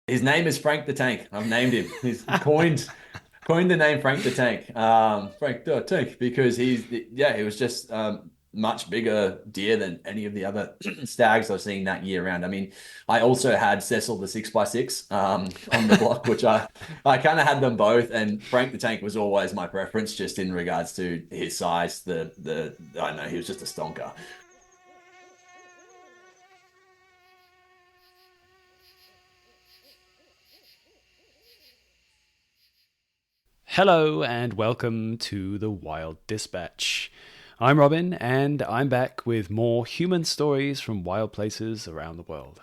His name is Frank the Tank. I've named him. He's coined the name Frank the Tank. Frank the Tank because he was just much bigger deer than any of the other stags I've seen that year round. I mean, I also had Cecil the 6x6 on the block, which I kind of had them both, and Frank the Tank was always my preference, just in regards to his size. The I don't know, he was just a stonker. Hello and welcome to the Wild Dispatch. I'm Robin and I'm back with more human stories from wild places around the world.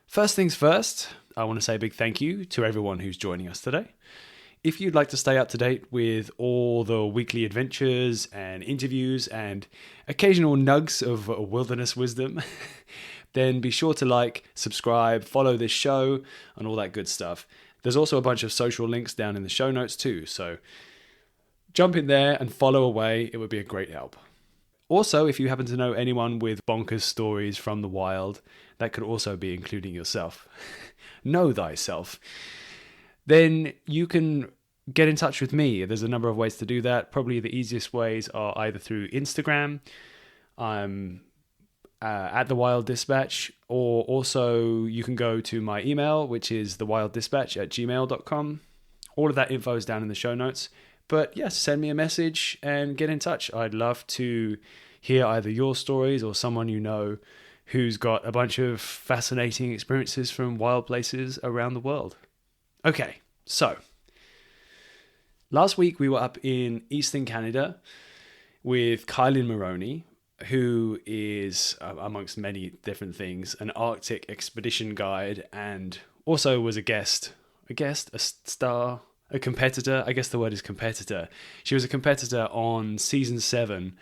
First things first, I want to say a big thank you to everyone who's joining us today. If you'd like to stay up to date with all the weekly adventures and interviews and occasional nugs of wilderness wisdom, then be sure to like, subscribe, follow this show, and all that good stuff. There's also a bunch of social links down in the show notes too, so jump in there and follow away. It would be a great help. Also, if you happen to know anyone with bonkers stories from the wild, that could also be including yourself. Know thyself. Then you can get in touch with me. There's a number of ways to do that. Probably the easiest ways are either through Instagram. I'm at the Wild Dispatch, or also you can go to my email, which is thewilddispatch@gmail.com. All of that info is down in the show notes. But yes, send me a message and get in touch. I'd love to hear either your stories or someone you know who's got a bunch of fascinating experiences from wild places around the world. Okay, so last week we were up in Eastern Canada with Kylie Maroney, who is, amongst many different things, an Arctic expedition guide and also was a star, a competitor. I guess the word is competitor. She was a competitor on season 7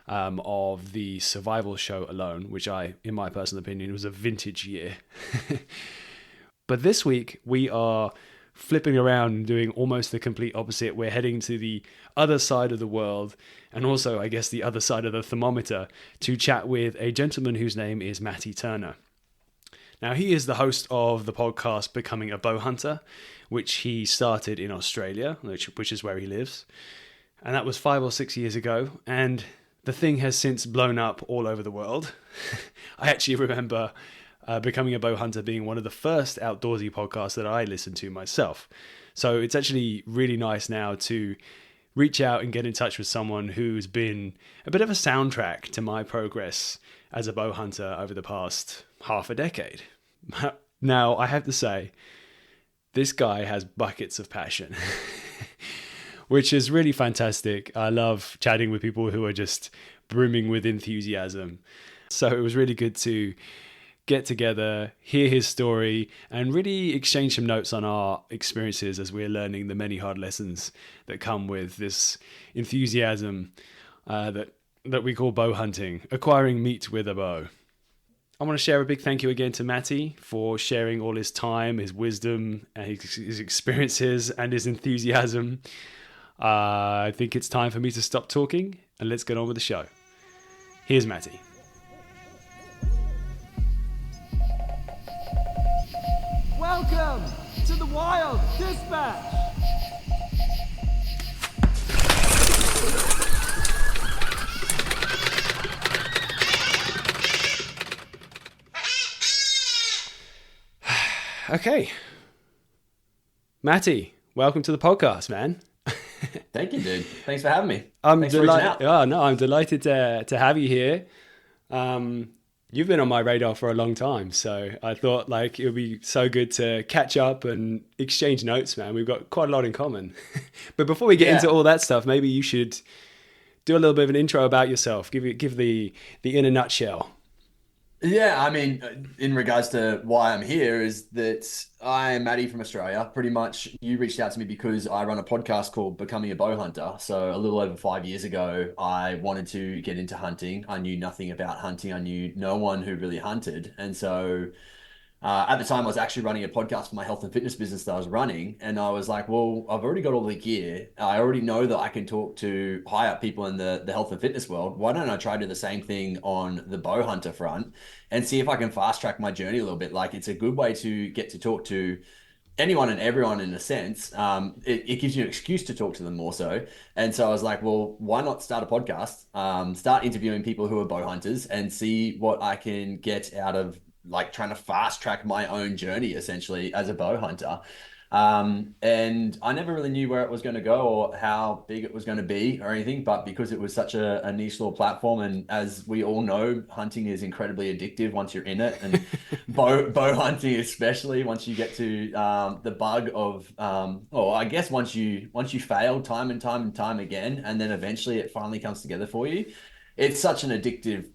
of the survival show Alone, which in my personal opinion, was a vintage year. But this week we are flipping around and doing almost the complete opposite. We're heading to the other side of the world, and also, I guess, the other side of the thermometer, to chat with a gentleman whose name is Matty Turner. Now, he is the host of the podcast Becoming a Bowhunter, which he started in Australia, which is where he lives. And that was 5 or 6 years ago, and the thing has since blown up all over the world. I actually remember Becoming a Bowhunter being one of the first outdoorsy podcasts that I listened to myself. So it's actually really nice now to reach out and get in touch with someone who's been a bit of a soundtrack to my progress as a bow hunter over the past half a decade. Now, I have to say, this guy has buckets of passion, which is really fantastic. I love chatting with people who are just brimming with enthusiasm. So it was really good to get together, hear his story, and really exchange some notes on our experiences as we're learning the many hard lessons that come with this enthusiasm that we call bow hunting, acquiring meat with a bow. I want to share a big thank you again to Matty for sharing all his time, his wisdom, and his experiences, and his enthusiasm. I think it's time for me to stop talking, and let's get on with the show. Here's Matty. Welcome to the Wild Dispatch! Okay. Matty, welcome to the podcast, man. Thank you, dude. Thanks for having me. Thanks for reaching out. Oh, no, I'm delighted to have you here. You've been on my radar for a long time, so I thought it would be so good to catch up and exchange notes, man. We've got quite a lot in common. But before we get into all that stuff, maybe you should do a little bit of an intro about yourself. Give the in a nutshell. Yeah, I mean, in regards to why I'm here is that I'm Matty from Australia. Pretty much, you reached out to me because I run a podcast called Becoming a Bowhunter. So a little over 5 years ago, I wanted to get into hunting. I knew nothing about hunting. I knew no one who really hunted. And so At the time, I was actually running a podcast for my health and fitness business that I was running. And I was like, well, I've already got all the gear. I already know that I can talk to high up people in the health and fitness world. Why don't I try to do the same thing on the Bowhunter front and see if I can fast track my journey a little bit? Like, it's a good way to get to talk to anyone and everyone in a sense. It gives you an excuse to talk to them more so. And so I was like, well, why not start a podcast, start interviewing people who are bow hunters and see what I can get out of like trying to fast track my own journey essentially as a bow hunter. And I never really knew where it was going to go or how big it was going to be or anything, but because it was such a niche little platform, and as we all know, hunting is incredibly addictive once you're in it, and bow hunting especially once you get to the bug of, or I guess once you fail time and time and time again, and then eventually it finally comes together for you, it's such an addictive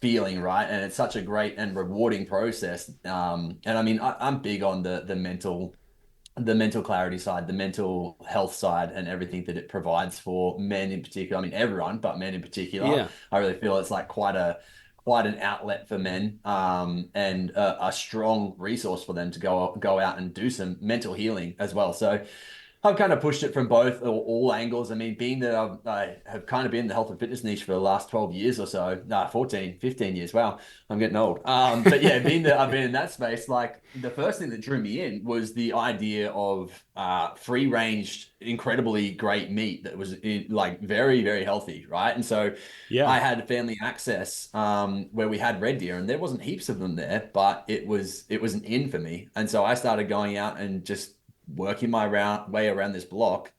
feeling, right? And it's such a great and rewarding process. And I mean, I'm big on the mental clarity side, the mental health side, and everything that it provides for men in particular. I mean, everyone, but men in particular. Yeah. I really feel it's like quite an outlet for men, and a strong resource for them to go out and do some mental healing as well. So I've kind of pushed it from both or all angles. I mean, being that I have kind of been in the health and fitness niche for the last 12 years or so, 14, 15 years. Wow, I'm getting old. But yeah, being that I've been in that space, like the first thing that drew me in was the idea of free range, incredibly great meat that was like very, very healthy, right? And so Yeah. I had family access where we had red deer, and there wasn't heaps of them there, but it was an in for me. And so I started going out and just working my way around this block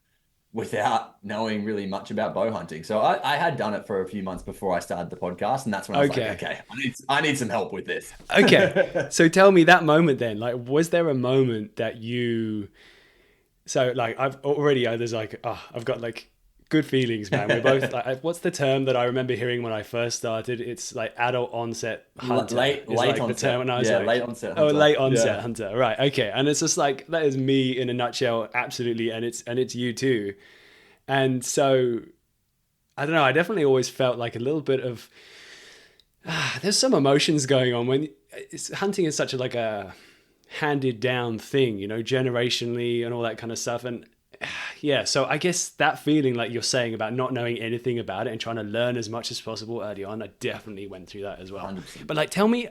without knowing really much about bow hunting. So I had done it for a few months before I started the podcast, and that's when I was like, okay, I need some help with this. Okay. So tell me that moment then, like, was there a moment that so like I've got like good feelings, man. We're both like, what's the term that I remember hearing when I first started? It's like adult onset hunter. Late onset. The term when I was late onset hunter. Oh, late onset hunter. Right. Okay. And it's just like, that is me in a nutshell. Absolutely. And it's you too. And so I don't know. I definitely always felt like a little bit of, there's some emotions going on when hunting is such like a handed down thing, generationally and all that kind of stuff. And yeah, so I guess that feeling like you're saying about not knowing anything about it and trying to learn as much as possible early on, I definitely went through that as well. 100%. But like, tell me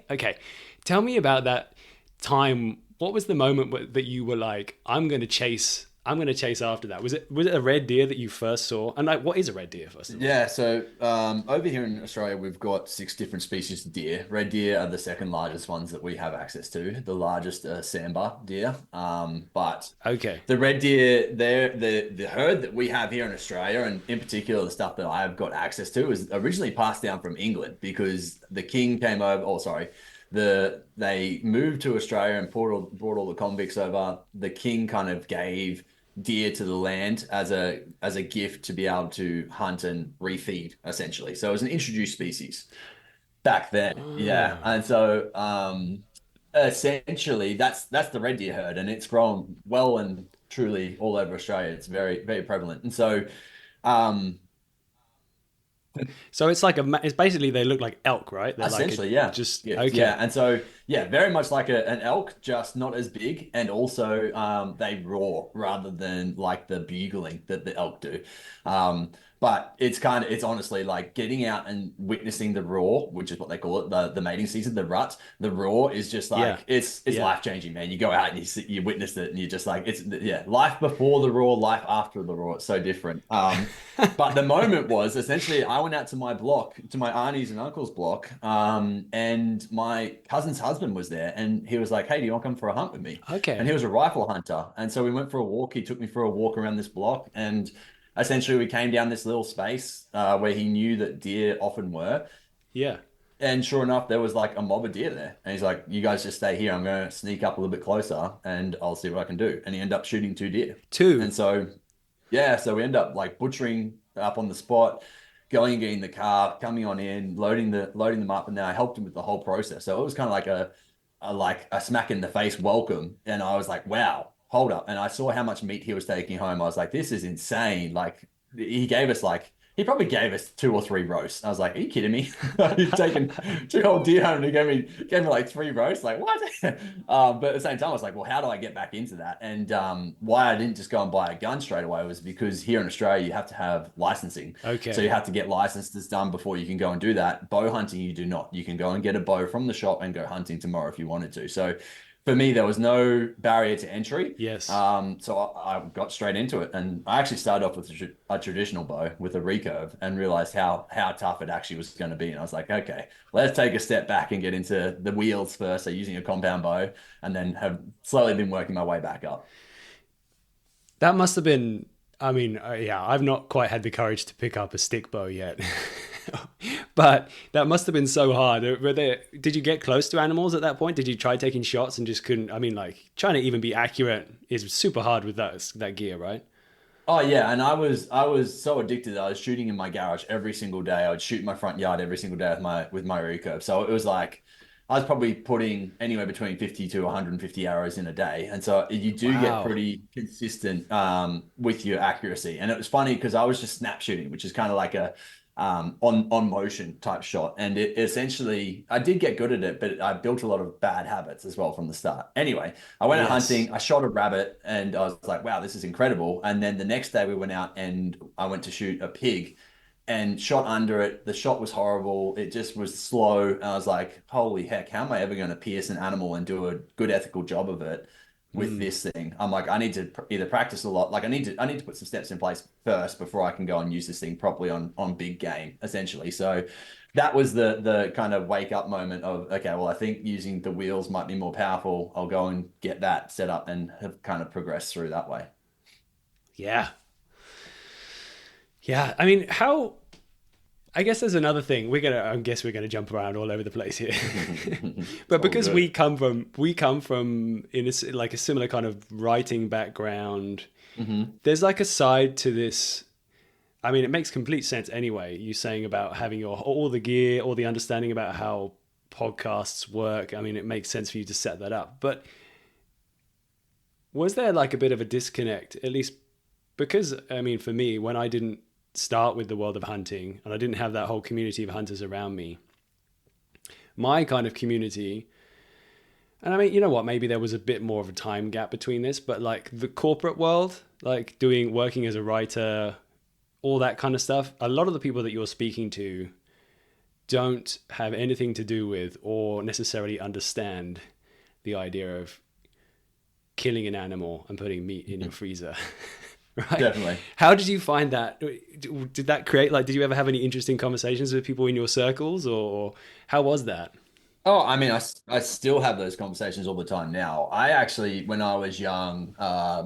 about that time. What was the moment that you were like, I'm going to chase after that? Was it a red deer that you first saw? And like, what is a red deer first of all? Yeah, so over here in Australia, we've got 6 different species of deer. Red deer are the second largest ones that we have access to. The largest are sambar deer. But okay, the red deer, the herd that we have here in Australia, and in particular the stuff that I've got access to, is originally passed down from England because the king came over. Oh, sorry. They moved to Australia and brought all the convicts over. The king kind of gave deer to the land as a gift to be able to hunt and refeed, essentially. So it was an introduced species back then. Yeah. And so essentially that's the red deer herd, and it's grown well and truly all over Australia. It's very, very prevalent. And so so it's like it's basically, they look like elk, right? They're essentially, like yeah. Just yeah, okay. Yeah. And so, yeah, very much like an elk, just not as big. And also they roar rather than like the bugling that the elk do. But it's honestly like getting out and witnessing the roar, which is what they call it, the mating season, the rut. The roar is just like, it's life-changing, man. You go out and you witness it, and you're just like, life before the roar, life after the roar. It's so different. But the moment was essentially, I went out to my block, to my auntie's and uncle's block, and my cousin's husband was there, and he was like, hey, do you want to come for a hunt with me? Okay. And he was a rifle hunter. And so we went for a walk. He took me for a walk around this block, and essentially we came down this little space where he knew that deer often were. Yeah. And sure enough, there was like a mob of deer there. And he's like, you guys just stay here. I'm going to sneak up a little bit closer and I'll see what I can do. And he ended up shooting 2 deer. 2. And so, yeah, so we end up like butchering up on the spot, going and getting the car, coming on in, loading them up. And then I helped him with the whole process. So it was kind of like a smack in the face welcome. And I was like, wow. Hold up. And I saw how much meat he was taking home. I was like, this is insane. Like, he gave us like he probably gave us 2 or 3 roasts. I was like, are you kidding me? He's taken 2 whole deer home and gave me like 3 roasts. Like, what? But at the same time, I was like, well, how do I get back into that? And why I didn't just go and buy a gun straight away was because here in Australia, you have to have licensing. Okay. So you have to get licenses done before you can go and do that. Bow hunting, you do not. You can go and get a bow from the shop and go hunting tomorrow if you wanted to. So for me, there was no barrier to entry. Yes. So I got straight into it, and I actually started off with a traditional bow with a recurve, and realized how tough it actually was going to be. And I was like, okay, let's take a step back and get into the wheels first. So using a compound bow, and then have slowly been working my way back up. That must have been. I mean, yeah, I've not quite had the courage to pick up a stick bow yet. But that must have been so hard. Did you get close to animals at that point? Did you try taking shots and just couldn't? I mean, like trying to even be accurate is super hard with that gear, right? Oh yeah, and I was so addicted that I was shooting in my garage every single day. I would shoot in my front yard every single day with my recurve. So it was like I was probably putting anywhere between 50 to 150 arrows in a day. And so you do get pretty consistent with your accuracy. And it was funny because I was just snap shooting, which is kind of like a on motion type shot. And it essentially, I did get good at it, but I built a lot of bad habits as well from the start. Anyway, I went out hunting, I shot a rabbit, and I was like, wow, this is incredible. And then the next day we went out and I went to shoot a pig and shot under it. The shot was horrible. It just was slow. And I was like, holy heck, how am I ever going to pierce an animal and do a good ethical job of it with this thing? I'm like, I need to either practice a lot. Like I need to put some steps in place first before I can go and use this thing properly on big game, essentially. So that was the kind of wake up moment of, okay, well, I think using the wheels might be more powerful. I'll go and get that set up and have kind of progressed through that way. Yeah. Yeah. I mean, I guess there's another thing. I guess we're gonna jump around all over the place here, but because we come from in like a similar kind of writing background, there's like a side to this. I mean, it makes complete sense anyway. You saying about having all the gear, all the understanding about how podcasts work. I mean, it makes sense for you to set that up. But was there like a bit of a disconnect, at least? Because I mean, for me, when I didn't start with the world of hunting and I didn't have that whole community of hunters around me, my kind of community, and I mean, you know what, maybe there was a bit more of a time gap between this, but like the corporate world, like working as a writer, all that kind of stuff, a lot of the people that you're speaking to don't have anything to do with or necessarily understand the idea of killing an animal and putting meat in your freezer. Right. Definitely. How did you find that? Did that create, like, did you ever have any interesting conversations with people in your circles, or how was that? Oh, I mean, I still have those conversations all the time now. I actually, when I was young,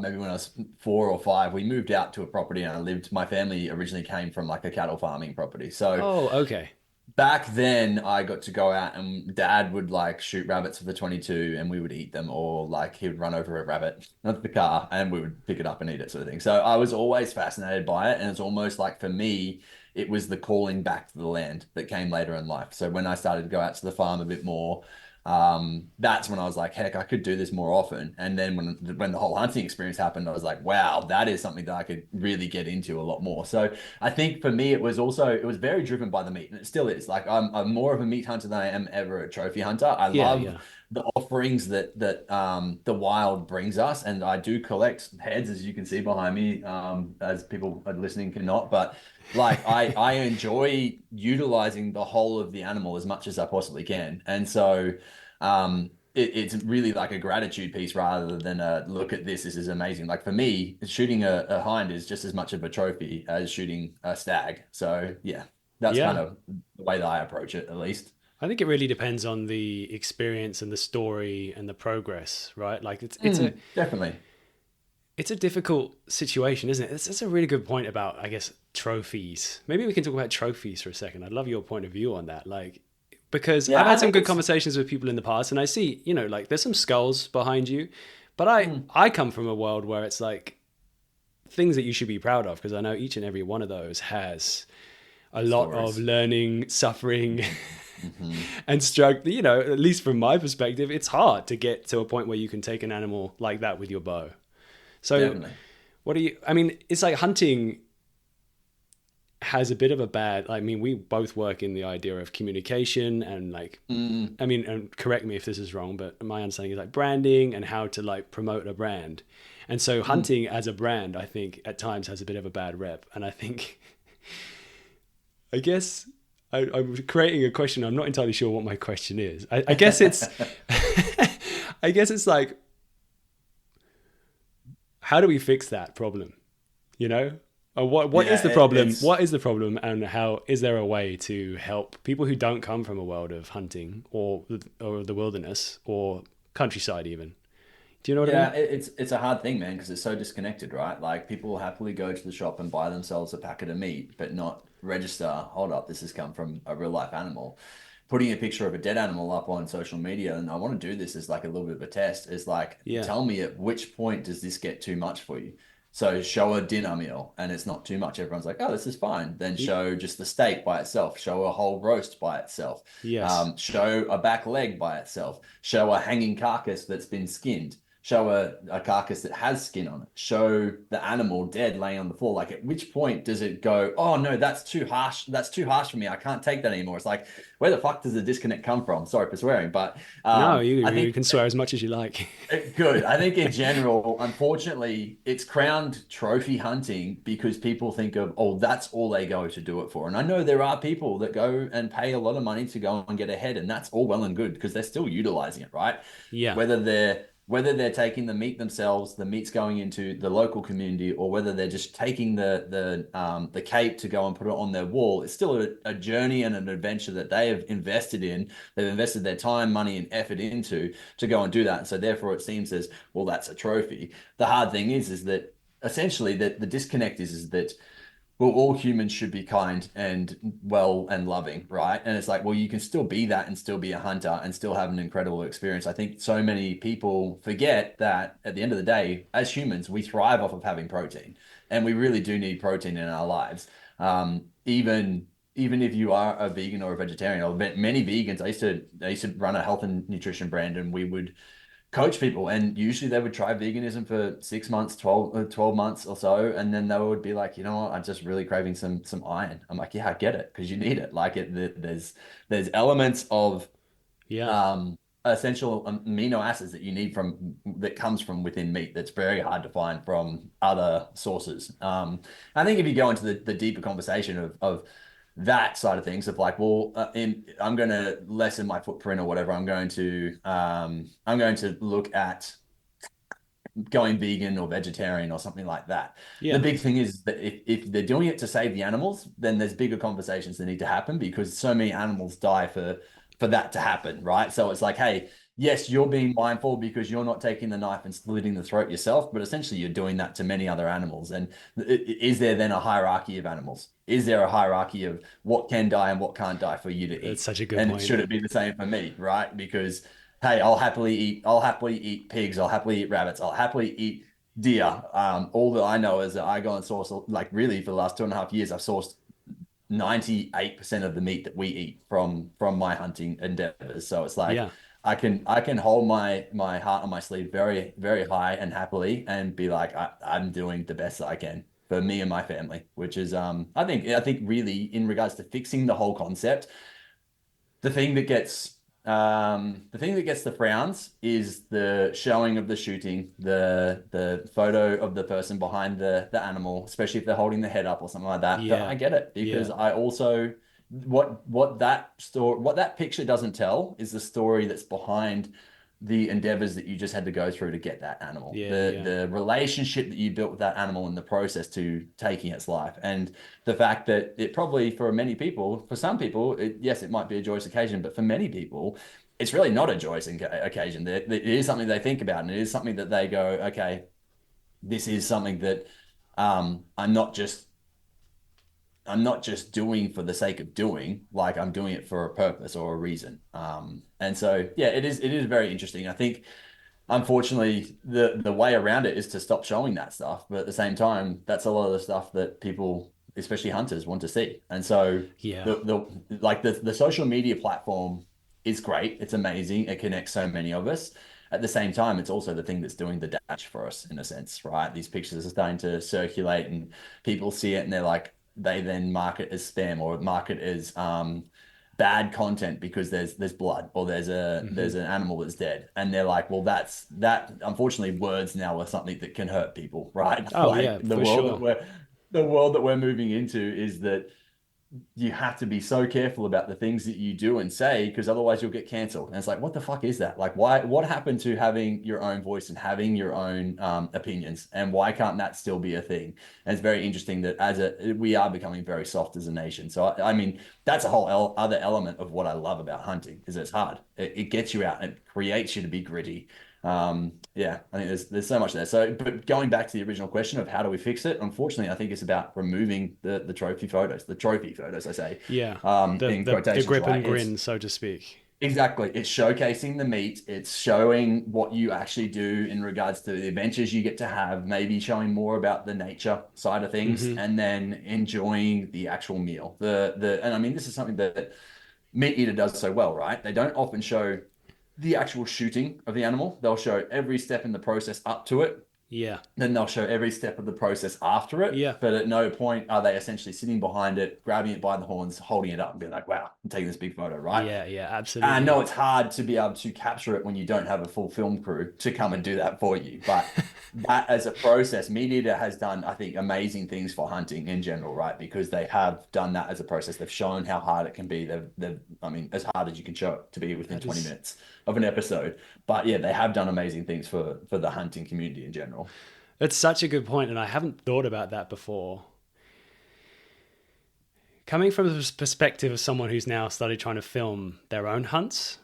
maybe when I was 4 or 5, we moved out to a property and my family originally came from like a cattle farming property. So, oh, okay. Back then, I got to go out and Dad would like shoot rabbits with a 22 and we would eat them, or like he would run over a rabbit, not the car, and we would pick it up and eat it, sort of thing. So I was always fascinated by it. And it's almost like for me, it was the calling back to the land that came later in life. So when I started to go out to the farm a bit more, that's when I was like, heck, I could do this more often. And then when the whole hunting experience happened, I was like, wow, that is something that I could really get into a lot more. So I think for me, it was very driven by the meat, and it still is. Like I'm more of a meat hunter than I am ever a trophy hunter. I love the offerings that the wild brings us, and I do collect heads, as you can see behind me, as people listening cannot, but like I enjoy utilizing the whole of the animal as much as I possibly can. And so it's really like a gratitude piece rather than a look at this is amazing. Like for me, shooting a hind is just as much of a trophy as shooting a stag. So yeah, that's kind of the way that I approach it, at least. I think it really depends on the experience and the story and the progress, right? Like it's definitely. It's a difficult situation, isn't it? That's a really good point about, I guess, trophies. Maybe we can talk about trophies for a second. I'd love your point of view on that. Like, because I've had some good conversations with people in the past, and I see, you know, like there's some skulls behind you, but I come from a world where it's like things that you should be proud of, because I know each and every one of those has a lot of learning, suffering, and struggle. You know, at least from my perspective, it's hard to get to a point where you can take an animal like that with your bow. So definitely. I mean, it's like hunting. has a bit of a bad, I mean, we both work in the idea of communication and like, Mm, I mean, and correct me if this is wrong, but my understanding is like branding and how to like promote a brand. And so mm. hunting as a brand, I think at times has a bit of a bad rep. And I think, I guess I'm creating a question. I'm not entirely sure what my question is. I guess it's, I guess it's like, how do we fix that problem? You know, or what Yeah, is the problem? it's What is the problem, and how is there a way to help people who don't come from a world of hunting or the wilderness or countryside even? Do you know what I yeah, mean? it's a hard thing, man, because it's so disconnected, right? Like people will happily go to the shop and buy themselves a packet of meat, but not register. Hold up, this has come from a real life animal. Putting a picture of a dead animal up on social media, and I want to do this as like a little bit of a test, is like, Yeah. tell me at which point does this get too much for you? So show a dinner meal and it's not too much. Everyone's like, oh, this is fine. Then show just the steak by itself. Show a whole roast by itself. Yes. Show a back leg by itself. Show a hanging carcass that's been skinned. Show a carcass that has skin on it. Show the animal dead laying on the floor. Like, at which point does it go, oh no, that's too harsh. That's too harsh for me. I can't take that anymore. It's like, where the fuck does the disconnect come from? Sorry for swearing, but No, I you think can swear as much as you like. good. I think in general, unfortunately, it's crowned trophy hunting because people think of, oh, that's all they go to do it for. And I know there are people that go and pay a lot of money to go and get ahead, and that's all well and good because they're still utilizing it, right? Yeah. Whether they're taking the meat themselves, the meat's going into the local community, or whether they're just taking the cape to go and put it on their wall, it's still a journey and an adventure that they have invested in. They've invested their time, money, and effort into to go and do that. And so therefore, it seems as well that's a trophy. The hard thing is that essentially that the disconnect is that well, all humans should be kind and well and loving, right? And it's like, well, you can still be that and still be a hunter and still have an incredible experience. I think so many people forget that at the end of the day, as humans, we thrive off of having protein, and we really do need protein in our lives. Even if you are a vegan or a vegetarian, or many vegans, I used to run a health and nutrition brand, and we would coach people, and usually they would try veganism for 6 months, 12 months or so, and then they would be like, you know what, I'm just really craving some iron. I'm like, yeah, I get it, because you need it. Like there's elements of Yeah. um essential amino acids that you need from that comes from within meat that's very hard to find from other sources. I think if you go into the deeper conversation of that side of things, of like, well, I'm going to lessen my footprint or whatever, I'm going to look at going vegan or vegetarian or something like that. The Yeah. big thing is that if they're doing it to save the animals, then there's bigger conversations that need to happen, because so many animals die for that to happen, right? So it's like, hey, yes, you're being mindful because you're not taking the knife and slitting the throat yourself, but essentially you're doing that to many other animals. And is there then a hierarchy of animals? Is there a hierarchy of what can die and what can't die for you to That's eat? such a good And point. should it be the same for me, right? Because hey, I'll happily eat pigs, I'll happily eat rabbits, I'll happily eat deer. All that I know is that I go and source, like really for the last 2.5 years, I've sourced 98% of the meat that we eat from my hunting endeavors. So it's like Yeah. I can hold my heart on my sleeve very, very high and happily, and be like, I'm doing the best that I can for me and my family, which is I think really in regards to fixing the whole concept, the thing that gets the frowns is the showing of the shooting, the photo of the person behind the animal, especially if they're holding the head up or something like that. But Yeah. I get it, because Yeah. I also what that picture doesn't tell is the story that's behind the endeavors that you just had to go through to get that animal, Yeah. the Yeah. the relationship that you built with that animal in the process to taking its life, and the fact that it probably for many people, for some people, yes, it might be a joyous occasion, but for many people, it's really not a joyous occasion. It is something they think about, and it is something that they go, okay, this is something that I'm not just doing for the sake of doing, like I'm doing it for a purpose or a reason. And so yeah, it is very interesting. I think unfortunately the way around it is to stop showing that stuff, but at the same time, that's a lot of the stuff that people, especially hunters, want to see. And so Yeah. the social media platform is great. It's amazing. It connects so many of us. At the same time, it's also the thing that's doing the damage for us in a sense, right? These pictures are starting to circulate, and people see it and they're like, they then mark it as spam or mark it as bad content because there's blood or there's an animal that's dead, and they're like, well, that unfortunately words now are something that can hurt people, right? Oh Like yeah, for sure. the world that we're moving into is that you have to be so careful about the things that you do and say, because otherwise you'll get canceled. And it's like, what the fuck is that? Like, what happened to having your own voice and having your own opinions? And why can't that still be a thing? And it's very interesting that we are becoming very soft as a nation. So, I mean, that's a whole other element of what I love about hunting is it's hard. It gets you out and it creates you to be gritty. Yeah, I think there's so much there. So, but going back to the original question of how do we fix it? Unfortunately, I think it's about removing the trophy photos, I say. Yeah, In the quotations, grip right? and grin, so to speak. Exactly. It's showcasing the meat. It's showing what you actually do in regards to the adventures you get to have, maybe showing more about the nature side of things, and then enjoying the actual meal. And I mean, this is something that Meat Eater does so well, right? They don't often show the actual shooting of the animal. They'll show every step in the process up to it. Yeah. Then they'll show every step of the process after it. Yeah. But at no point are they essentially sitting behind it, grabbing it by the horns, holding it up and being like, wow, I'm taking this big photo, right? Yeah, yeah, absolutely. And I know it's hard to be able to capture it when you don't have a full film crew to come and do that for you. But that as a process, Meat Eater has done, I think, amazing things for hunting in general, right? Because they have done that as a process. They've shown how hard it can be. I mean, as hard as you can show it to be within 20 minutes of an episode. But yeah, they have done amazing things for the hunting community in general. It's such a good point, and I haven't thought about that before. Coming from the perspective of someone who's now started trying to film their own hunts,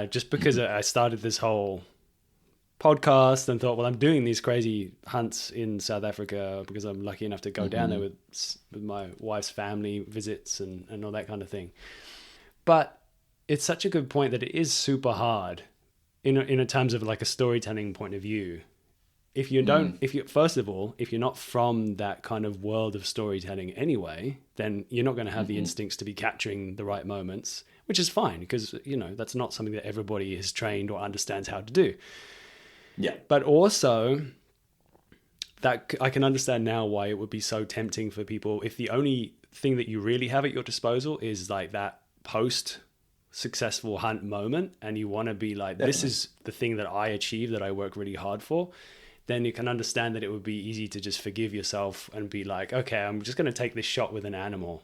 just because I started this whole podcast and thought, well, I'm doing these crazy hunts in South Africa because I'm lucky enough to go down there with my wife's family visits and all that kind of thing. But it's such a good point that it is super hard in terms of like a storytelling point of view. If you first of all, if you're not from that kind of world of storytelling anyway, then you're not going to have the instincts to be capturing the right moments, which is fine because, that's not something that everybody is trained or understands how to do. Yeah. But also that I can understand now why it would be so tempting for people if the only thing that you really have at your disposal is like that post successful hunt moment and you want to be like, this is the thing that I achieved that I work really hard for. Then you can understand that it would be easy to just forgive yourself and be like, okay, I'm just going to take this shot with an animal.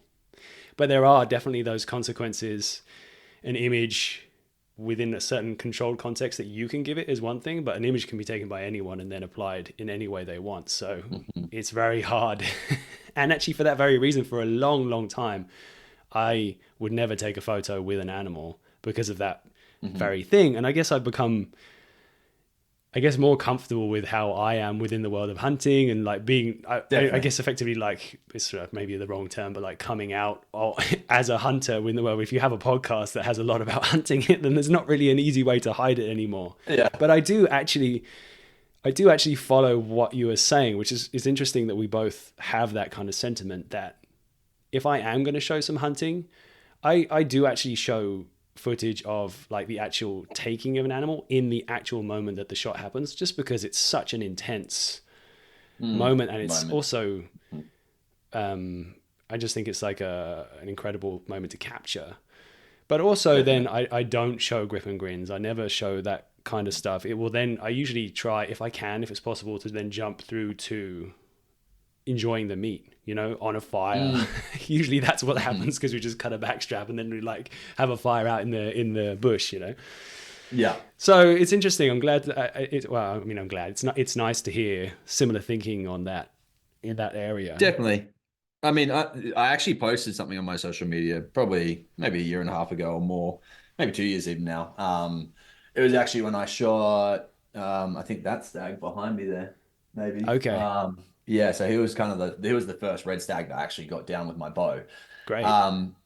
But there are definitely those consequences. An image within a certain controlled context that you can give it is one thing, but an image can be taken by anyone and then applied in any way they want. So it's very hard. And actually for that very reason, for a long, long time, I would never take a photo with an animal because of that very thing. And I guess I've become more comfortable with how I am within the world of hunting and like being, I guess effectively like, it's maybe the wrong term, but like coming out as a hunter in the world. If you have a podcast that has a lot about hunting, then there's not really an easy way to hide it anymore. Yeah. But I do actually follow what you were saying, which is interesting that we both have that kind of sentiment that if I am going to show some hunting, I do actually show footage of like the actual taking of an animal in the actual moment that the shot happens, just because it's such an intense moment. And it's also, I just think it's like an incredible moment to capture. But also then I don't show grip and grins. I never show that kind of stuff. It will then, I usually try, if I can, if it's possible, to then jump through to enjoying the meat, on a fire. Usually that's what happens because we just cut a backstrap and then we like have a fire out in the bush, Yeah. So it's interesting. I'm glad I'm glad it's nice to hear similar thinking on that in that area. Definitely. I mean, I actually posted something on my social media probably maybe a year and a half ago or more, maybe 2 years even now. It was actually when I shot, I think that stag behind me there, maybe. Okay. Yeah, so he was the first red stag that I actually got down with my bow. Great.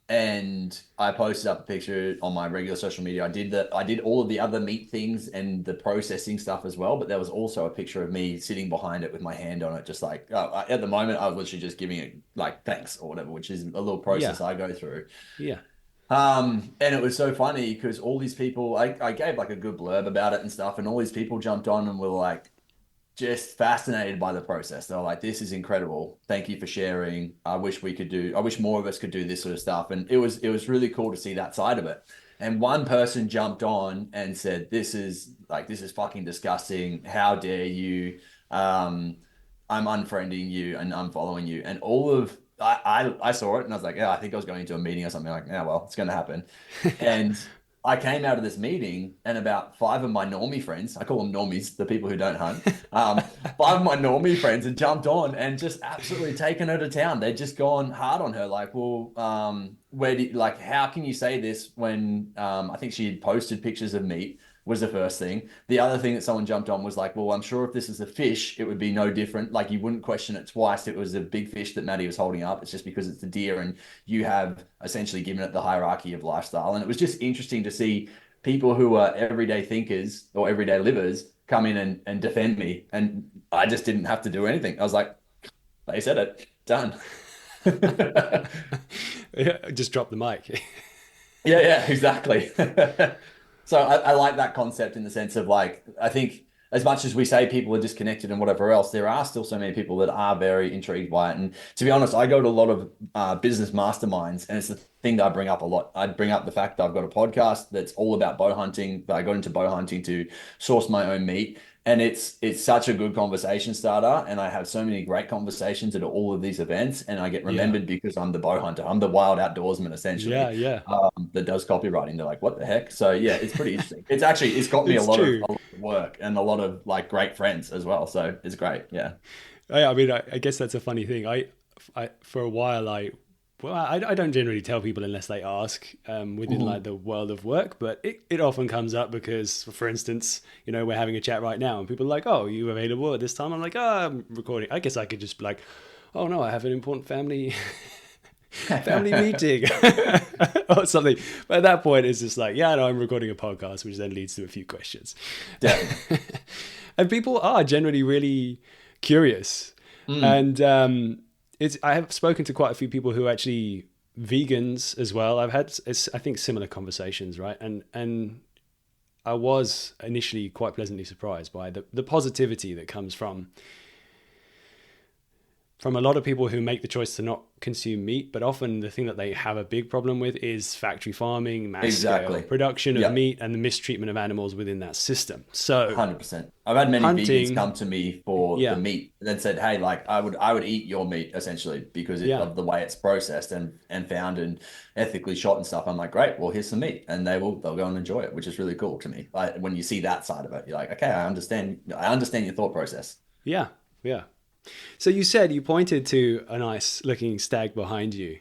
And I posted up a picture on my regular social media. I did all of the other meat things and the processing stuff as well, but there was also a picture of me sitting behind it with my hand on it, just like at the moment I was literally just giving it like thanks or whatever, which is a little process I go through. Yeah. And it was so funny because all these people, I gave like a good blurb about it and stuff, and all these people jumped on and were like, just fascinated by the process. They're like, this is incredible. Thank you for sharing. I wish more of us could do this sort of stuff. And it was really cool to see that side of it. And one person jumped on and said, this is fucking disgusting. How dare you? I'm unfriending you and unfollowing you. And I saw it and I was like, yeah, I think I was going into a meeting or something, like, yeah, well, it's going to happen. And I came out of this meeting and about 5 of my normie friends, I call them normies, the people who don't hunt, 5 of my normie friends had jumped on and just absolutely taken her to town. They'd just gone hard on her. Like, well, how can you say this when I think she had posted pictures of meat was the first thing. The other thing that someone jumped on was like, well, I'm sure if this is a fish, it would be no different. Like, you wouldn't question it twice. It was a big fish that Matty was holding up. It's just because it's a deer and you have essentially given it the hierarchy of lifestyle. And it was just interesting to see people who are everyday thinkers or everyday livers come in and defend me. And I just didn't have to do anything. I was like, they said it, done. Yeah, just drop the mic. Yeah, exactly. So I like that concept in the sense of, like, I think as much as we say people are disconnected and whatever else, there are still so many people that are very intrigued by it. And to be honest, I go to a lot of business masterminds, and it's the thing that I bring up a lot. I bring up the fact that I've got a podcast that's all about bow hunting, that I got into bow hunting to source my own meat. And it's such a good conversation starter. And I have so many great conversations at all of these events. And I get remembered because I'm the bow hunter. I'm the wild outdoorsman, essentially. Yeah. That does copywriting. They're like, what the heck? So yeah, it's pretty interesting. It's got me a lot of work and a lot of like great friends as well. So it's great. Yeah. I mean, I guess that's a funny thing. I for a while, I don't generally tell people unless they ask within like the world of work, but it often comes up because, for instance, we're having a chat right now and people are like, oh, are you available at this time? I'm like, oh, I'm recording. I guess I could just be like, oh no, I have an important family meeting or something. But at that point, it's just like, yeah, no, I'm recording a podcast, which then leads to a few questions. Yeah. And people are generally really curious. And I have spoken to quite a few people who are actually vegans as well. I've had, I think, similar conversations, right? And I was initially quite pleasantly surprised by the positivity that comes from a lot of people who make the choice to not consume meat, but often the thing that they have a big problem with is factory farming, mass scale production of meat, and the mistreatment of animals within that system. So 100%. I've had many vegans come to me for the meat and then said, hey, like I would eat your meat essentially because of the way it's processed and found and ethically shot and stuff. I'm like, great, well, here's some meat, and they'll go and enjoy it, which is really cool to me. Like, when you see that side of it, you're like, okay, I understand your thought process. Yeah. So you pointed to a nice looking stag behind you.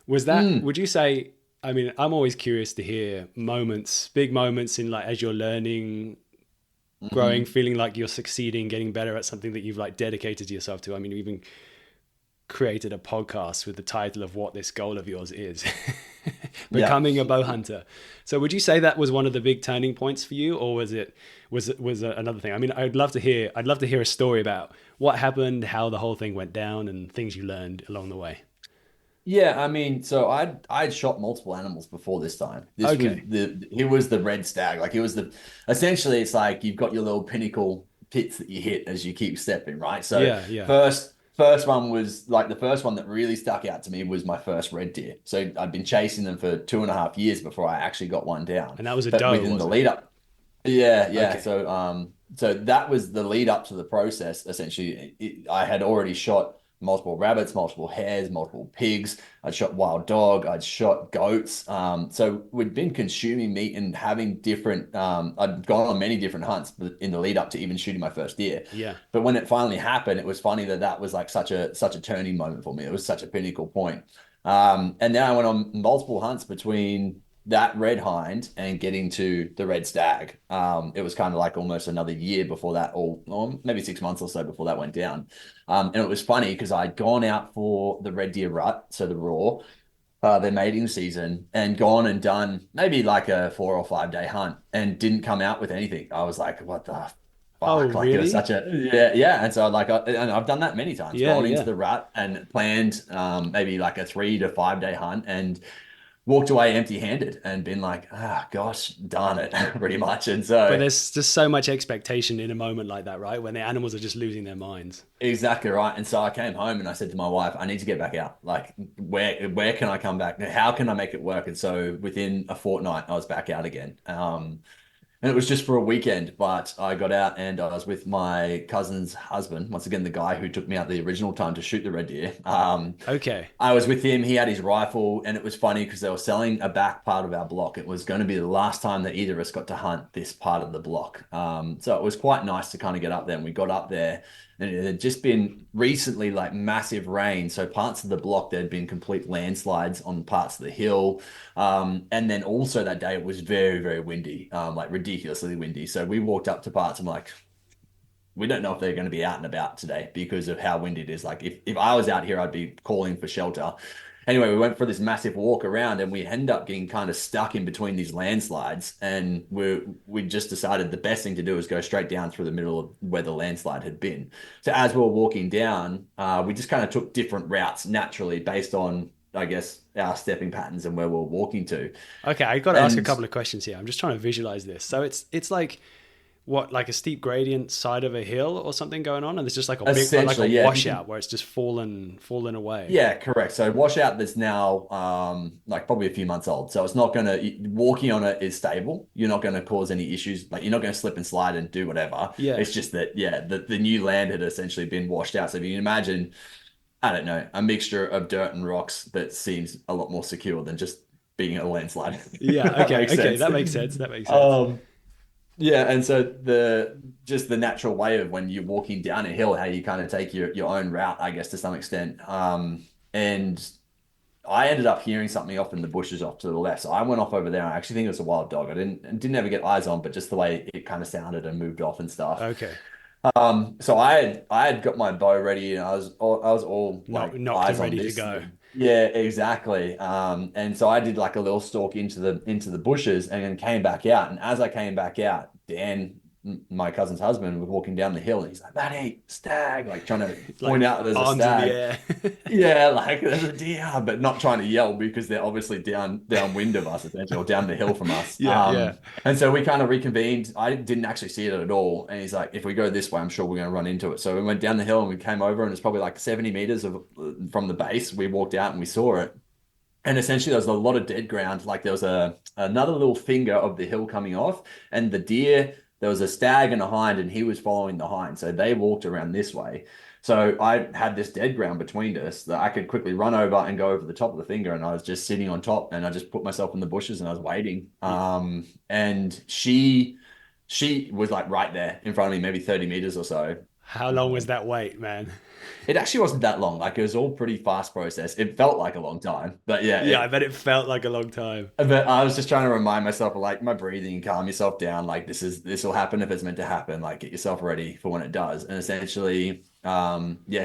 Was that, would you say, I mean, I'm always curious to hear big moments in, like, as you're learning, growing, feeling like you're succeeding, getting better at something that you've like dedicated yourself to. I mean, you even created a podcast with the title of what this goal of yours is, becoming a bow hunter. So would you say that was one of the big turning points for you, or was it another thing? I mean, I'd love to hear a story about what happened, how the whole thing went down, and things you learned along the way. Yeah, I mean, so I'd shot multiple animals before this time. He was the red stag. Like, essentially it's like you've got your little pinnacle pits that you hit as you keep stepping, right? So first one was like, the first one that really stuck out to me was my first red deer. So I'd been chasing them for 2.5 years before I actually got one down. And that was a doe, within the lead up. Yeah. Okay. So that was the lead up to the process. Essentially, I had already shot multiple rabbits, multiple hares, multiple pigs. I'd shot wild dog. I'd shot goats. So we'd been consuming meat and having different. I'd gone on many different hunts in the lead up to even shooting my first deer. Yeah. But when it finally happened, it was funny that was like such a turning moment for me. It was such a pinnacle point. And then I went on multiple hunts between that red hind and getting to the red stag. It was kind of like almost another year before that, or maybe 6 months or so before that went down. And it was funny because I'd gone out for the red deer rut, so the raw, their mating season, and gone and done maybe like a 4 or 5 day hunt and didn't come out with anything. I was like, what the fuck? Oh, like, really? It was such and so like, and I've done that many times, gone into the rut and planned maybe like a 3 to 5 day hunt, and walked away empty-handed and been like, ah, gosh, darn it, pretty much. And But so there's just so much expectation in a moment like that, right? When the animals are just losing their minds. exactly right. And so I came home and I said to my wife, I need to get back out. Like, where can I come back? How can I make it work? And so within a fortnight, I was back out again. And it was just for a weekend, but I got out and I was with my cousin's husband, once again, the guy who took me out the original time to shoot the red deer. Okay. I was with him. He had his rifle, and it was funny because they were selling a back part of our block. It was going to be the last time that either of us got to hunt this part of the block. So it was quite nice to kind of get up there. And we got up there, and it had just been recently like massive rain. So parts of the block, there'd been complete landslides on parts of the hill. And then also that day, it was very, very windy, like ridiculously windy. So we walked up to parts. I'm like, we don't know if they're going to be out and about today because of how windy it is. Like if I was out here, I'd be calling for shelter. Anyway, we went for this massive walk around and we ended up getting kind of stuck in between these landslides. And we just decided the best thing to do is go straight down through the middle of where the landslide had been. So as we were walking down, we just kind of took different routes naturally based on, I guess, our stepping patterns and where we we're walking to. Okay, I got to ask a couple of questions here. I'm just trying to visualize this. So it's like what, like a steep gradient side of a hill or something going on, and there's just like a big, like a washout where it's just fallen away. Yeah, correct. So washout that's now like probably a few months old. So it's not gonna walking on it is stable. You're not gonna cause any issues. Like you're not gonna slip and slide and do whatever. Yeah. It's just that the new land had essentially been washed out. So if you can imagine, I don't know, a mixture of dirt and rocks that seems a lot more secure than just being a landslide. Yeah. Okay. Okay. That makes sense. That makes sense. Yeah, and so the natural way of when you're walking down a hill, how you kind of take your own route, I guess, to some extent. And I ended up hearing something off in the bushes off to the left. So I went off over there. I actually think it was a wild dog. I didn't ever get eyes on, but just the way it kind of sounded and moved off and stuff. Okay. So I had got my bow ready and I was all like Knocked eyes and on ready to this. go. Yeah, exactly. And so I did like a little stalk into the bushes and then came back out. And as I came back out, Dan, my cousin's husband, was walking down the hill and he's like, Matty, stag, like trying to point out that there's a stag. Yeah, like there's a deer, but not trying to yell because they're obviously downwind of us, essentially, or down the hill from us. Yeah. And so we kind of reconvened. I didn't actually see it at all. And he's like, if we go this way, I'm sure we're going to run into it. So we went down the hill and we came over and it's probably like 70 meters from the base. We walked out and we saw it. And essentially there was a lot of dead ground. Like there was another little finger of the hill coming off and the deer, there was a stag and a hind and he was following the hind. So they walked around this way. So I had this dead ground between us that I could quickly run over and go over the top of the finger. And I was just sitting on top and I just put myself in the bushes and I was waiting. And she was like right there in front of me, maybe 30 meters or so. How long was that wait, man? It actually wasn't that long. Like it was all pretty fast process. It felt like a long time, but yeah. I bet it felt like a long time. But I was just trying to remind myself of like my breathing, calm yourself down. Like this will happen if it's meant to happen. Like get yourself ready for when it does. And essentially,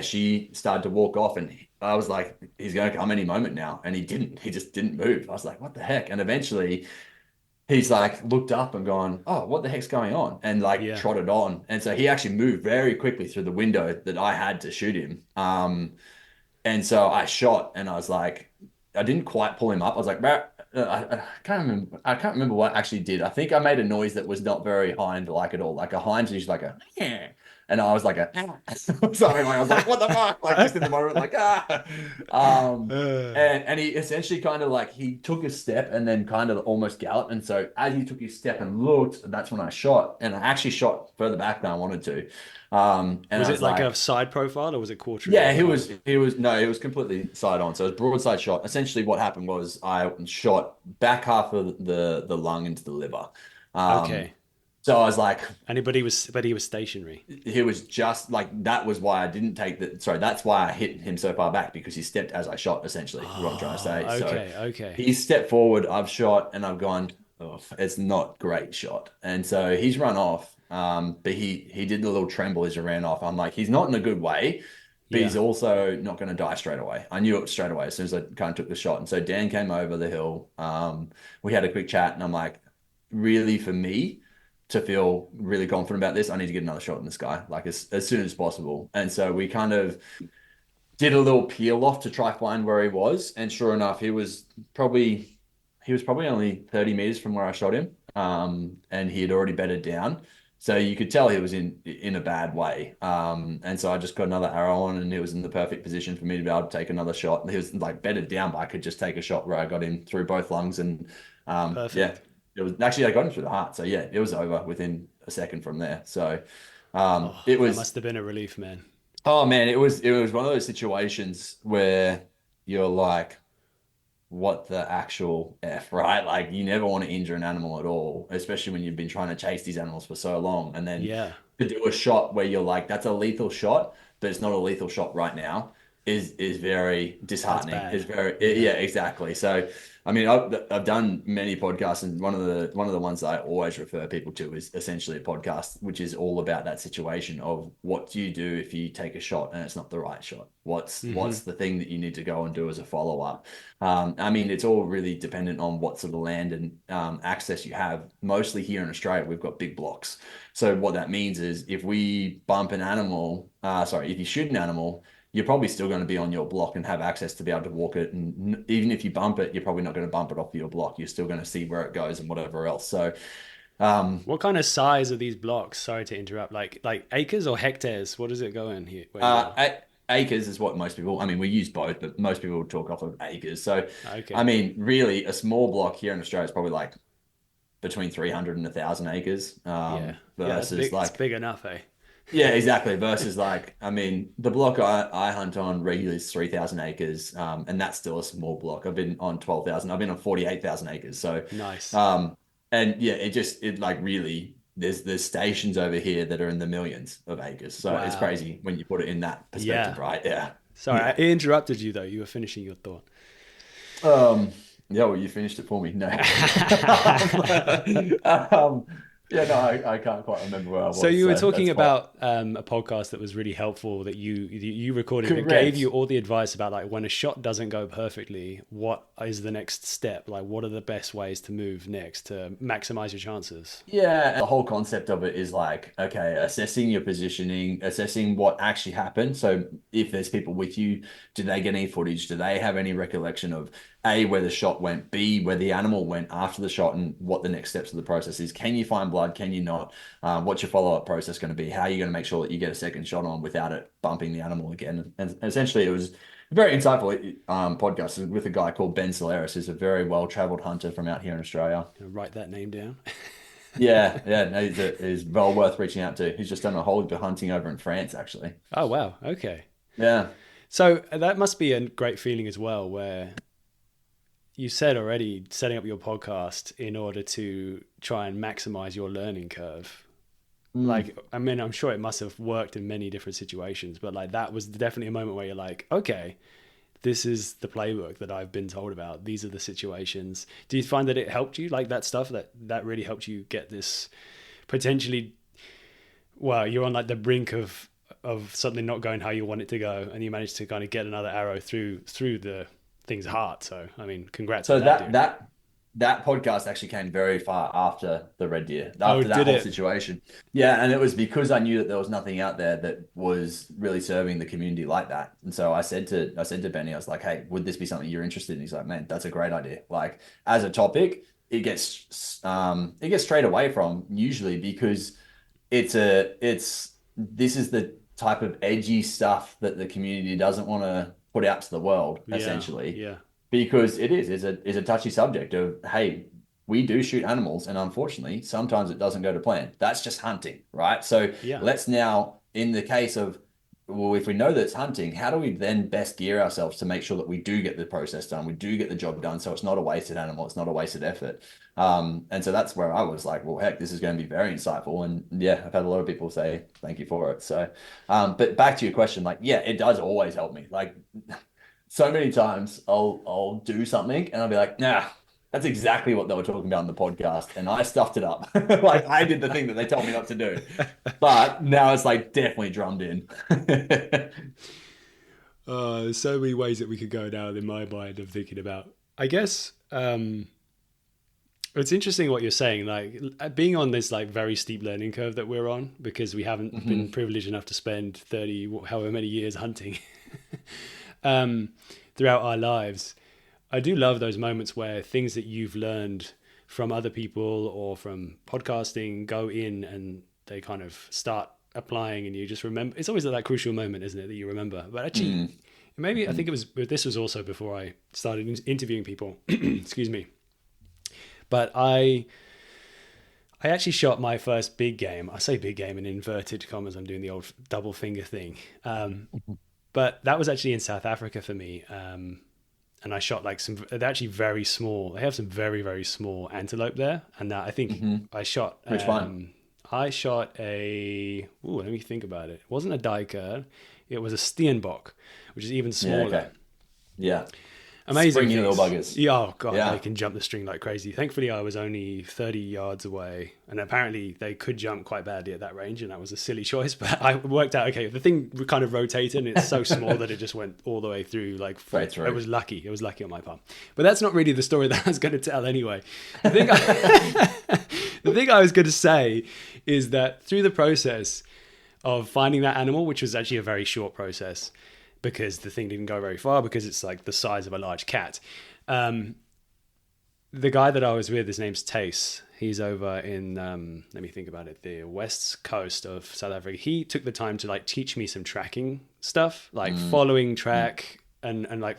she started to walk off and I was like, he's going to come any moment now. And he didn't. He just didn't move. I was like, what the heck? And eventually he's like looked up and gone, oh, what the heck's going on? And trotted on. And so he actually moved very quickly through the window that I had to shoot him. And so I shot and I was like, I didn't quite pull him up. I was like, I can't remember what I actually did. I think I made a noise that was not very hind-like at all. Like a hind's usually like a, yeah. And I was like something like I was like, what the fuck? Like just in the moment, like and he essentially kind of like he took a step and then kind of almost galloped. And so as he took his step and looked, that's when I shot. And I actually shot further back than I wanted to. And was it like a side profile or was it quarter? Yeah, he was completely side on. So it was broadside shot. Essentially what happened was I shot back half of the lung into the liver. Okay. So I was like, but he was stationary. He was just like, that was why I didn't take that's why I hit him so far back because he stepped as I shot, essentially, is what I'm trying to say. Okay. He stepped forward, I've shot, and I've gone, oh, it's not great shot. And so he's run off, but he did the little tremble as he ran off. I'm like, he's not in a good way, but he's also not going to die straight away. I knew it straight away as soon as I kind of took the shot. And so Dan came over the hill. We had a quick chat, and I'm like, really, for me, to feel really confident about this, I need to get another shot in this guy, like as soon as possible. And so we kind of did a little peel off to try find where he was. And sure enough, he was probably he was probably only 30 meters from where I shot him. And he had already bedded down. So you could tell he was in a bad way. And so I just got another arrow on, and he was in the perfect position for me to be able to take another shot. He was like bedded down, but I could just take a shot where I got him through both lungs. And yeah, Perfect. it was actually, I got him through the heart. So yeah, it was over within a second from there. So Oh, it that was, must have been a relief, man. oh man, it was one of those situations where you're like, what the actual F, right? Like you never want to injure an animal at all, especially when you've been trying to chase these animals for so long. And then Yeah, to do a shot where you're like, that's a lethal shot, but it's not a lethal shot right now is very that's disheartening. It's bad. very, Yeah. yeah, exactly. So, I mean, I've done many podcasts, and one of the ones that I always refer people to is essentially a podcast, which is all about that situation of what do you do if you take a shot and it's not the right shot? What's the thing that you need to go and do as a follow up? I mean, it's all really dependent on what sort of land and access you have. Mostly here in Australia, we've got big blocks. So what that means is if we bump an animal, if you shoot an animal, you're probably still going to be on your block and have access to be able to walk it. And even if you bump it, you're probably not going to bump it off your block. You're still going to see where it goes and whatever else. So, What kind of size are these blocks? Sorry to interrupt. Like acres or hectares? What does it go in here? Where you are? acres is what most people, I mean, we use both, but most people talk off of acres. So, I Okay. mean, really, a small block here in Australia is probably like between 300 and 1,000 acres Yeah. Yeah, it's versus big. It's like, big enough, eh? yeah, exactly. Versus like, I mean, the block I hunt on regularly is 3,000 acres, and that's still a small block. I've been on 12,000. I've been on 48,000 acres. So, Nice. um, and yeah, it like really there's stations over here that are in the millions of acres. So it's Wow. crazy when you put it in that Yeah. perspective, right? Yeah, Sorry, I yeah. interrupted you though. You were finishing your thought. Um, yeah, well, you finished it for me. No. um, yeah, no, I can't quite remember where I So was. you were So talking that's fine. about a podcast that was really helpful that you recorded that gave you Correct. all the advice about like when a shot doesn't go perfectly, what is the next step? Like what are the best ways to move next to maximize your chances? Yeah, the whole concept of it is like, okay, assessing your positioning, assessing what actually happened. So if there's people with you, do they get any footage? Do they have any recollection of A, where the shot went, B, where the animal went after the shot, and what the next steps of the process is? Can you find blood? Can you not? What's your follow-up process going to be? How are you going to make sure that you get a second shot on without it bumping the animal again? And essentially, it was a very insightful podcast with a guy called Ben Solaris, who's a very well-traveled hunter from out here in Australia. Write that name down. Yeah, yeah, no, he's well worth reaching out to. He's just done a whole heap of hunting over in France, actually. Oh wow. Okay. Yeah. So that must be a great feeling as well, where you said already setting up your podcast in order to try and maximize your learning curve. Mm. Like, I mean, I'm sure it must have worked in many different situations, but like that was definitely a moment where you're like, okay, this is the playbook that I've been told about. These are the situations. Do you find that it helped you, like that stuff that really helped you get this potentially? Well, you're on like the brink of something not going how you want it to go, and you managed to kind of get another arrow through the thing's heart. So, I mean, congrats on So that, that dude. that that podcast actually came very far after the red deer, Oh, after that did whole it? situation. Yeah, and it was because I knew that there was nothing out there that was really serving the community like that. And so I said to Benny, I was like, "Hey, would this be something you're interested in?" He's like, "Man, that's a great idea." Like as a topic, it gets strayed away from usually because it's this is the type of edgy stuff that the community doesn't want to put out to the world, Yeah, essentially, yeah, because it's a touchy subject of, hey, we do shoot animals, and unfortunately, sometimes it doesn't go to plan. That's just hunting, right? So yeah, let's now, in the case of, well, if we know that it's hunting, how do we then best gear ourselves to make sure that we do get the process done, we do get the job done, so it's not a wasted animal, it's not a wasted effort. And so that's where I was like, well, heck, this is going to be very insightful. And yeah, I've had a lot of people say thank you for it. So, but back to your question, like, yeah, it does always help me. Like, so many times I'll do something and I'll be like, nah, that's exactly what they were talking about in the podcast, and I stuffed it up. Like I did the thing that they told me not to do, but now it's like definitely drummed in. there's so many ways that we could go now in my mind of thinking about. I guess it's interesting what you're saying, like being on this like very steep learning curve that we're on because we haven't been Mhm. privileged enough to spend 30 however many years hunting um, throughout our lives. I do love those moments where things that you've learned from other people or from podcasting go in and they kind of start applying, and you just remember. It's always at that crucial moment, isn't it, that you remember? But actually, maybe I think this was also before I started interviewing people. Excuse me. But I actually shot my first big game. I say big game in inverted commas. I'm doing the old double finger thing. But that was actually in South Africa for me. And I shot like they're actually very small. They have some very, very small antelope there. And I think I shot... Which one? I shot let me think about it. It wasn't a duiker. It was a steenbok, which is even smaller. Yeah, okay. Yeah. Amazing Springy little buggers. Yeah, oh God, Yeah. they can jump the string like crazy. Thankfully, I was only 30 yards away, and apparently they could jump quite badly at that range, and that was a silly choice. But I worked out, okay, the thing kind of rotated, and it's so small that it just went all the way through. Like, Right through. It was lucky. It was lucky on my part. But that's not really the story that I was going to tell anyway. The thing I was going to say is that through the process of finding that animal, which was actually a very short process, because the thing didn't go very far because it's like the size of a large cat. The guy that I was with, his name's Tace. He's over in, let me think about it, the west coast of South Africa. He took the time to like teach me some tracking stuff, like following track and like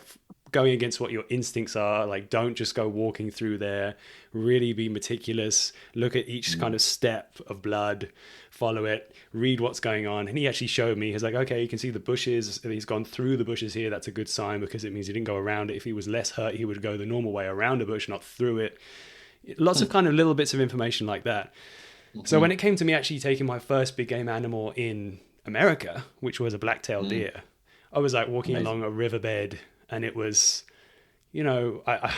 going against what your instincts are. Like, don't just go walking through there, really be meticulous, look at each kind of step of blood, follow it, read what's going on. And he actually showed me, he's like, okay, you can see the bushes, he's gone through the bushes here. That's a good sign because it means he didn't go around it. If he was less hurt, he would go the normal way around a bush, not through it. Lots of kind of little bits of information like that. So when it came to me actually taking my first big game animal in America, which was a black-tailed deer, I was like walking along a riverbed, and it was, you know, I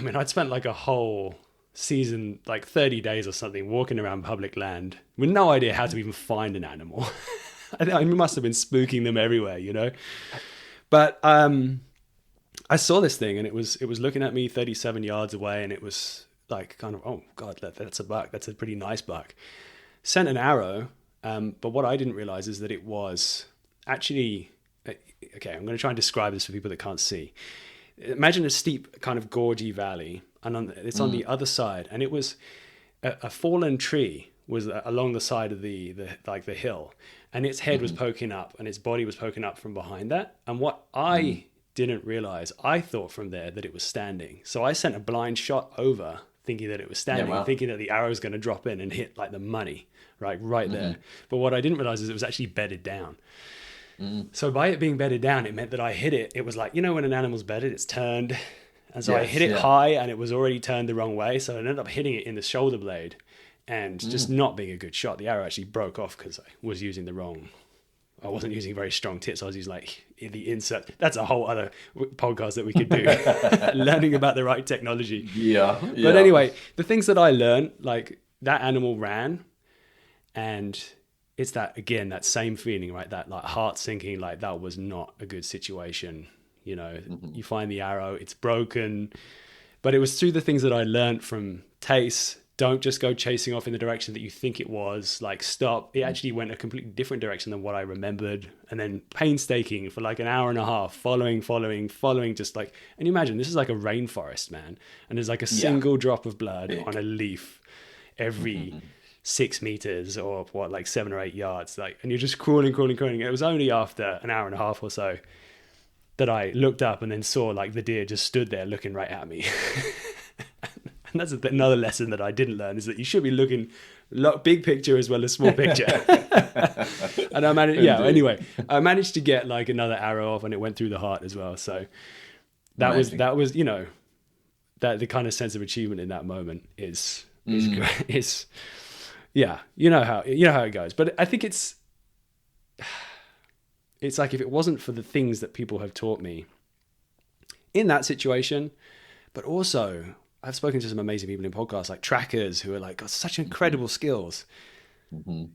mean, I'd spent like a whole season, like 30 days or something, walking around public land with no idea how to even find an animal. I must have been spooking them everywhere, you know. But I saw this thing, and it was looking at me 37 yards away, and it was like kind of, oh God, that's a buck. That's a pretty nice buck. Sent an arrow, but what I didn't realize is that it was actually... Okay, I'm going to try and describe this for people that can't see. Imagine a steep kind of gorgy valley, and it's on the other side, and it was a fallen tree was along the side of the hill, and its head was poking up, and its body was poking up from behind that. And what I didn't realize, I thought from there that it was standing. So I sent a blind shot over, thinking that it was standing, thinking that the arrow was going to drop in and hit like the money, right there. But what I didn't realize is it was actually bedded down. So by it being bedded down, it meant that I hit it. It was like, you know, when an animal's bedded, it's turned. And so I hit it high, and it was already turned the wrong way. So I ended up hitting it in the shoulder blade and just not being a good shot. The arrow actually broke off because I was using I wasn't using very strong tips. I was using like the insert. That's a whole other podcast that we could do. Learning about the right technology. Yeah. But anyway, the things that I learned, like that animal ran, and it's that, again, that same feeling, right? That like heart sinking, like that was not a good situation. You know, you find the arrow, it's broken. But it was through the things that I learned from Tace. Don't just go chasing off in the direction that you think it was. Like, stop. It actually went a completely different direction than what I remembered. And then painstaking for like an hour and a half, following, just like, and you imagine this is like a rainforest, man. And there's like a single drop of blood on a leaf every 6 meters or what, like 7 or 8 yards. Like, and you're just crawling. It was only after an hour and a half or so that I looked up and then saw like the deer just stood there looking right at me. And that's another lesson that I didn't learn, is that you should be looking big picture as well as small picture. And I managed to get like another arrow off, and it went through the heart as well. So that was, you know, that the kind of sense of achievement in that moment is great. Yeah, you know how it goes. But I think it's like, if it wasn't for the things that people have taught me in that situation, but also I've spoken to some amazing people in podcasts, like trackers who are like got such incredible skills.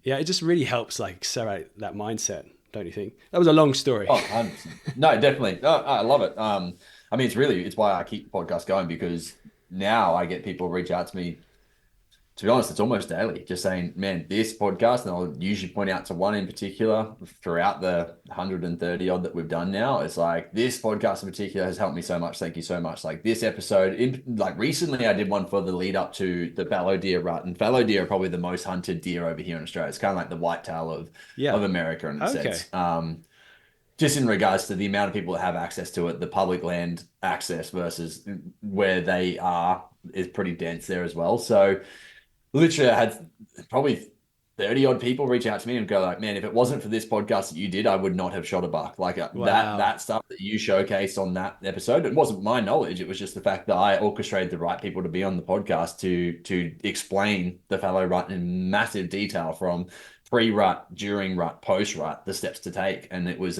Yeah, it just really helps like accelerate that mindset, don't you think? That was a long story. Oh, 100%. No, definitely. No, I love it. I mean, it's why I keep the podcast going, because now I get people reach out to me to be honest, it's almost daily, just saying, man, this podcast, and I'll usually point out to one in particular throughout the 130 odd that we've done now. It's like, this podcast in particular has helped me so much. Thank you so much. Like this episode, like recently I did one for the lead up to the fallow deer rut, and fallow deer are probably the most hunted deer over here in Australia. It's kind of like the whitetail of America in a sense. Just in regards to the amount of people that have access to it, the public land access versus where they are is pretty dense there as well. So literally I had probably 30 odd people reach out to me and go like, man, if it wasn't for this podcast that you did, I would not have shot a buck. Like that stuff that you showcased on that episode, it wasn't my knowledge. It was just the fact that I orchestrated the right people to be on the podcast to explain the fallow rut in massive detail from pre-rut, during rut, post-rut, the steps to take. And it was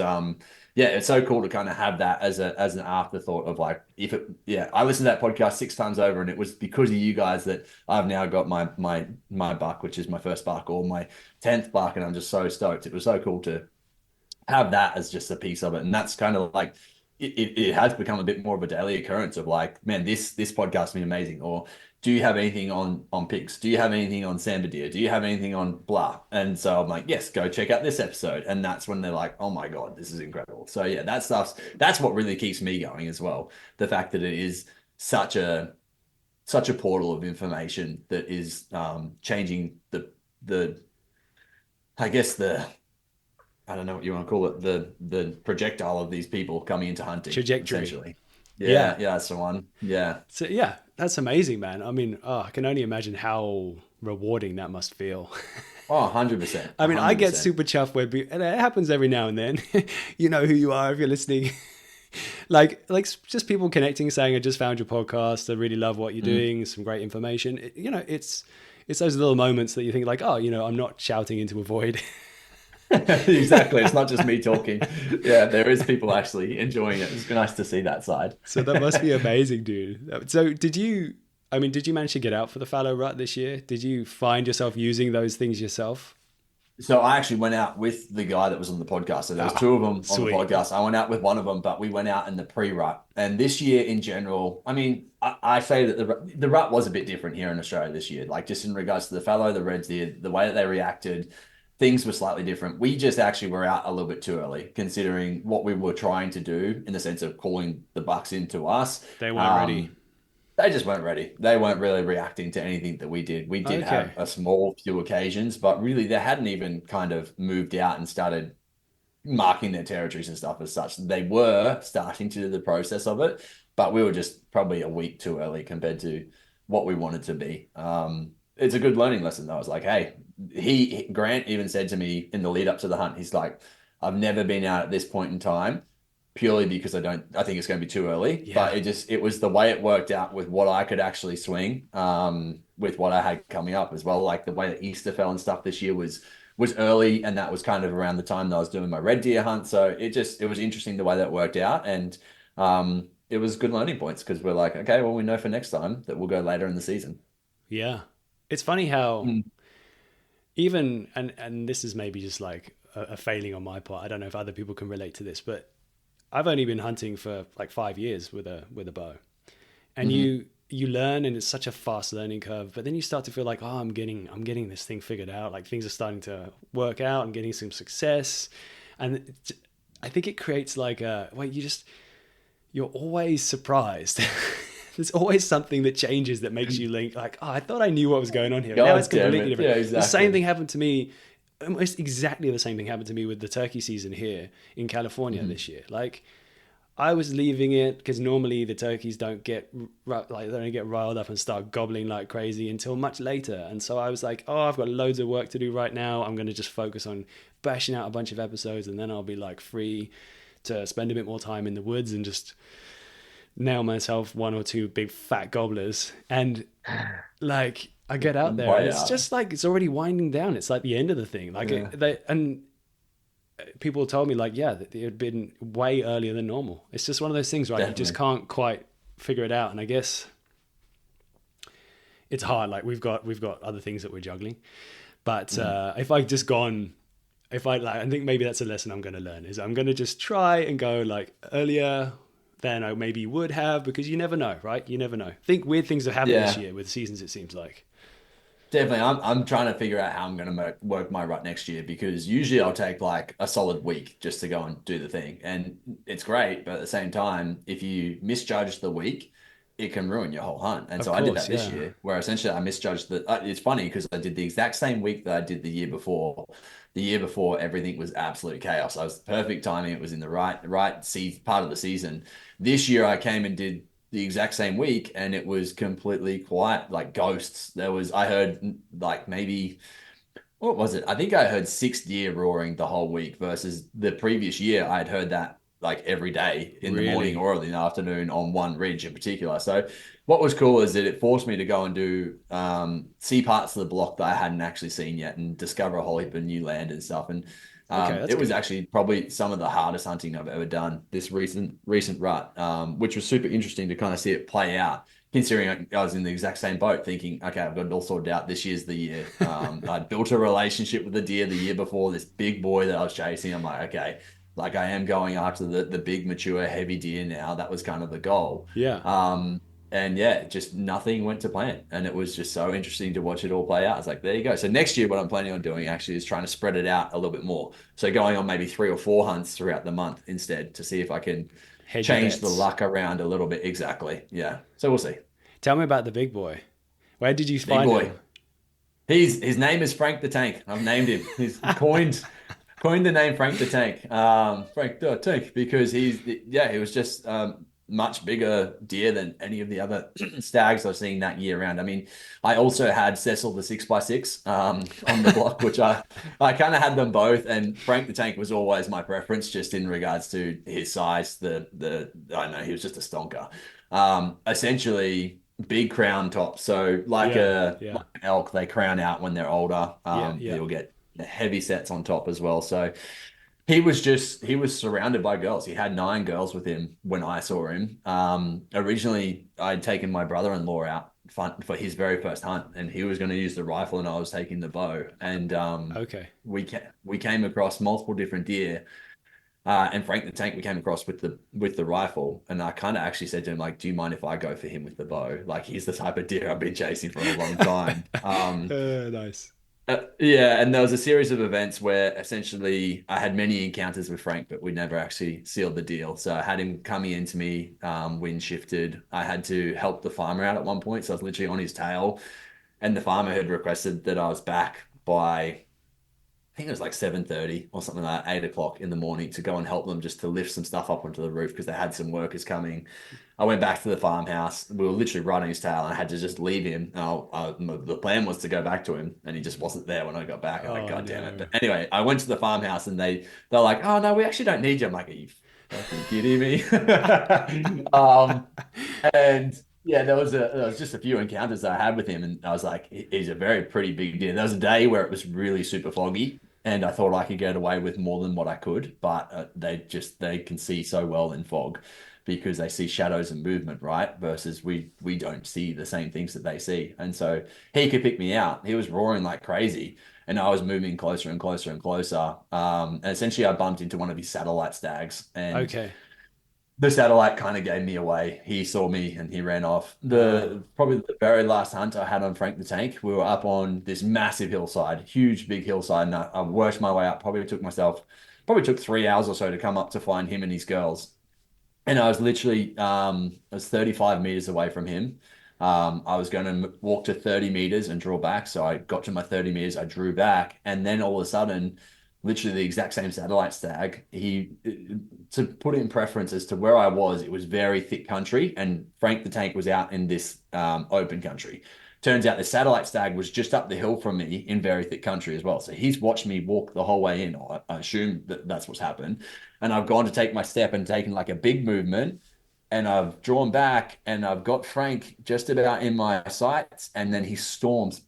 it's so cool to kind of have that as an afterthought of like, I listened to that podcast 6 times over, and it was because of you guys that I've now got my buck, which is my first buck or my 10th buck, and I'm just so stoked. It was so cool to have that as just a piece of it. And that's kind of like it has become a bit more of a daily occurrence of like, man, this podcast has been amazing. Or do you have anything on pigs? Do you have anything on sambar deer? Do you have anything on blah? And so I'm like, yes, go check out this episode. And that's when they're like, oh my God, this is incredible. So yeah, that's what really keeps me going as well. The fact that it is such a portal of information that is changing I don't know what you want to call it, the projectile of these people coming into hunting. Trajectory. Essentially. Yeah, that's the one. Yeah. So yeah, that's amazing, man. I mean, I can only imagine how rewarding that must feel. Oh, 100%. I mean, 100%. I get super chuffed and it happens every now and then. You know who you are if you're listening. like just people connecting, saying, I just found your podcast. I really love what you're doing. Some great information. It's those little moments that you think like, I'm not shouting into a void. Exactly. It's not just me talking. Yeah, there is people actually enjoying it. It's nice to see that side. So that must be amazing, dude. So did you manage to get out for the fallow rut this year? Did you find yourself using those things yourself? So I actually went out with the guy that was on the podcast. So there was 2 of them on the podcast. I went out with one of them, but we went out in the pre-rut. And this year in general, I mean, I say that the rut was a bit different here in Australia this year. Like just in regards to the fallow, the reds deer, the way that they reacted, things were slightly different. We just actually were out a little bit too early, considering what we were trying to do in the sense of calling the bucks into us. They weren't ready. They just weren't ready. They weren't really reacting to anything that we did. We did have a few occasions, but really they hadn't even kind of moved out and started marking their territories and stuff as such. They were starting to do the process of it, but we were just probably a week too early compared to what we wanted to be. It's a good learning lesson though. I was like, hey, Grant even said to me in the lead up to the hunt, he's like, I've never been out at this point in time purely because I think it's going to be too early, but it was the way it worked out with what I could actually swing, with what I had coming up as well. Like the way that Easter fell and stuff this year was early, and that was kind of around the time that I was doing my red deer hunt. So it was interesting the way that worked out. And, it was good learning points because we're like, okay, well, we know for next time that we'll go later in the season. Yeah. It's funny how even, and this is maybe just like a failing on my part. I don't know if other people can relate to this, but I've only been hunting for like 5 years with a bow, and you learn, and it's such a fast learning curve, but then you start to feel like, I'm getting this thing figured out. Like things are starting to work out. I'm getting some success. And I think it creates like you're always surprised. There's always something that changes that makes you like, I thought I knew what was going on here. Now it's completely different. Yeah, exactly. The same thing happened to me. Almost exactly the same thing happened to me with the turkey season here in California this year. Like I was leaving it because normally the turkeys don't get riled up and start gobbling like crazy until much later. And so I was like, I've got loads of work to do right now. I'm going to just focus on bashing out a bunch of episodes, and then I'll be like free to spend a bit more time in the woods and just nail myself 1 or 2 big fat gobblers. And like I get out there and it's just like it's already winding down. It's like the end of the thing. Like and people told me like, that it had been way earlier than normal. It's just one of those things, right? Definitely. You just can't quite figure it out. And I guess it's hard. Like we've got other things that we're juggling. But if I think maybe that's a lesson I'm going to learn, is I'm going to just try and go like earlier than I maybe would have, because you never know, right? You never know. I think weird things have happened this year with seasons, it seems like. Definitely. I'm trying to figure out how I'm going to work my rut next year, because usually I'll take like a solid week just to go and do the thing. And it's great. But at the same time, if you misjudge the week, it can ruin your whole hunt. And Of so I did course, that this yeah. year, where essentially I misjudged the. It's funny because I did the exact same week that I did the year before. The year before, everything was absolute chaos. I was perfect timing. It was in the right part of the season. This year, I came and did the exact same week, and it was completely quiet, like ghosts. I heard like maybe, what was it? I think I heard 6 deer roaring the whole week, versus the previous year I'd heard that like every day in the morning Really? or early in the afternoon on one ridge in particular. So what was cool is that it forced me to go and see parts of the block that I hadn't actually seen yet, and discover a whole heap of new land and stuff. And Okay, that's it was good. actually probably some of the hardest hunting I've ever done this recent rut, which was super interesting to kind of see it play out. Considering I was in the exact same boat, thinking, okay, I've got it all sorted out. This year's the year. I built a relationship with the deer the year before. This big boy that I was chasing, I'm like, okay, like I am going after the big, mature, heavy deer now. That was kind of the goal. Yeah. And yeah, just nothing went to plan. And it was just so interesting to watch it all play out. It's like, there you go. So next year, what I'm planning on doing actually is trying to spread it out a little bit more. So going on maybe 3 or 4 hunts throughout the month instead, to see if I can Hedge your change the bets. luck around a little bit. Exactly. Yeah. So we'll see. Tell me about the big boy. Where did you Big find boy. him? His name is Frank the Tank. I've named him. He's coined the name Frank the Tank. Frank the Tank, because he was just much bigger deer than any of the other stags I've seen that year round. I mean, I also had Cecil the 6x6 on the block, which I kind of had them both, and Frank the Tank was always my preference, just in regards to his size. I don't know, he was just a stonker. Essentially big crown top. So Yeah, yeah, like an elk, they crown out when they're older. yeah, yeah. You'll get heavy sets on top as well. So he was surrounded by girls. He had 9 girls with him when I saw him. Originally I'd taken my brother-in-law out for his very first hunt, and he was going to use the rifle and I was taking the bow. And Okay. we came across multiple different deer. And Frank the Tank we came across with the rifle, and I kind of actually said to him, like, do you mind if I go for him with the bow? Like, he's the type of deer I've been chasing for a long time. Nice. Yeah, and there was a series of events where essentially I had many encounters with Frank, but we never actually sealed the deal. So I had him coming into me, wind shifted. I had to help the farmer out at one point, so I was literally on his tail, and the farmer had requested that I was back by, I think it was like 7:30 or something like that, 8 o'clock in the morning, to go and help them just to lift some stuff up onto the roof because they had some workers coming. I went back to the farmhouse. We were literally riding his tail, and I had to just leave him. The plan was to go back to him, and he just wasn't there when I got back. I'm like, Oh God damn it. no. But anyway, I went to the farmhouse, and they're like, oh no, we actually don't need you. I'm like, are you fucking kidding me? And yeah, there was just a few encounters that I had with him, and I was like, he's a very pretty big deer. There was a day where it was really super foggy, and I thought I could get away with more than what I could, but they can see so well in fog, because they see shadows and movement, right? Versus we don't see the same things that they see, and so he could pick me out. He was roaring like crazy, and I was moving closer and closer and closer. And essentially, I bumped into one of his satellite stags, and Okay. the satellite kind of gave me away. He saw me and he ran off. Uh, The Probably the very last hunt I had on Frank the Tank, we were up on this massive hillside, huge big hillside, and I worked my way up. Probably took 3 hours or so to come up to find him and his girls. And I was literally I was 35 meters away from him. I was going to walk to 30 meters and draw back. So I got to my 30 meters, I drew back, and then all of a sudden, literally the exact same satellite stag. To put it in preference as to where I was, it was very thick country, and Frank the Tank was out in this open country. Turns out the satellite stag was just up the hill from me in very thick country as well. So he's watched me walk the whole way in. I assume that that's what's happened. And I've gone to take my step and taken like a big movement, and I've drawn back, and I've got Frank just about in my sights, and then he storms,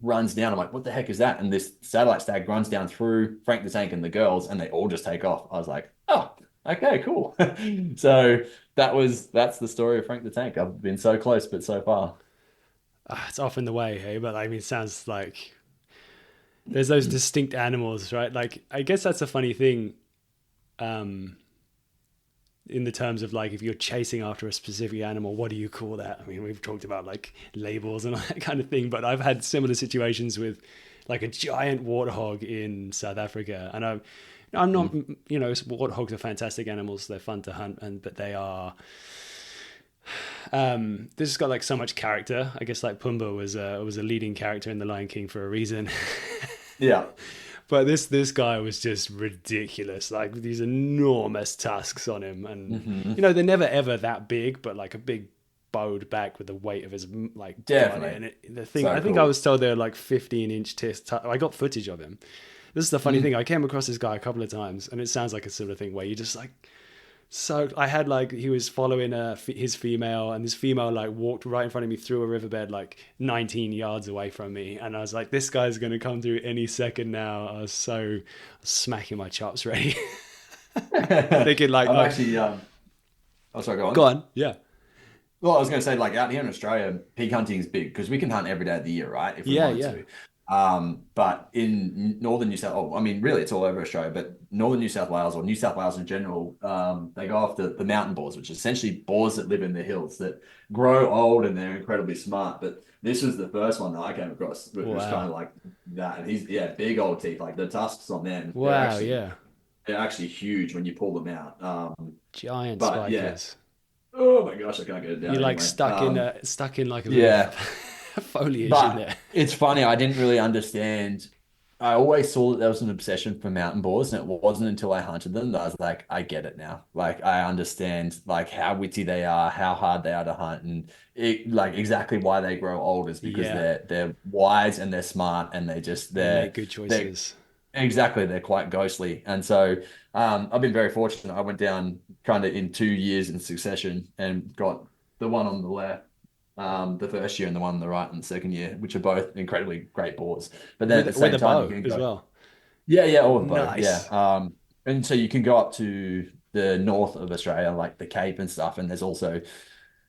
runs down. I'm like, what the heck is that? And this satellite stag runs down through Frank the Tank and the girls, and they all just take off. I was like, oh, okay, cool. So that's the story of Frank the Tank. I've been so close, but so far. it's often the way, hey, but I mean, it sounds like there's those distinct animals, right? Like, I guess that's a funny thing. Um, in the terms of like if you're chasing after a specific animal, what do you call that? I mean, we've talked about like labels and all that kind of thing, but I've had similar situations with like a giant warthog in South Africa, and I'm not, you know, warthogs are fantastic animals. They're fun to hunt, but they are. This has got like so much character. I guess like Pumbaa was a leading character in The Lion King for a reason. Yeah. But this guy was just ridiculous. Like these enormous tusks on him, and you know they're never ever that big, but like a big bowed back with the weight of his like definitely. Body. And the thing, so I think cool. I was told they're like 15-inch tusks. I got footage of him. This is the funny thing. I came across this guy a couple of times, and it sounds like a sort of thing where you just like. So I had like he was following his female, and this female like walked right in front of me through a riverbed like 19 yards away from me, and I was like, this guy's gonna come through any second now. I was smacking my chops ready. Thinking like, I'm actually oh sorry, go on. Go on, yeah. Well, I was going to say, like out here in Australia, pig hunting is big because we can hunt every day of the year, right? If we wanted to. But in northern New South, I mean, really, it's all over Australia, but northern New South Wales or New South Wales in general, they go after the mountain boars, which is essentially boars that live in the hills that grow old and they're incredibly smart. But this was the first one that I came across, which was kind of like that. And he's big old teeth, like the tusks on them. Wow, they're actually huge when you pull them out. Giant spikers. Yeah. Oh my gosh, I can't get it down. You're like anyway. stuck in like a little foliage in there. It's funny, I didn't really understand. I always saw that there was an obsession for mountain boars, and it wasn't until I hunted them that I was like, I get it now. Like I understand like how witty they are, how hard they are to hunt, and like exactly why they grow old is because they're wise and they're smart, and they make good choices. Exactly, they're quite ghostly. And so I've been very fortunate. I went down kind of in 2 years in succession and got the one on the left the first year and the one on the right in the second year, which are both incredibly great boars. But then at the same time, you can as well. Yeah, all of both. Nice. Yeah. And so you can go up to the north of Australia, like the Cape and stuff, and there's also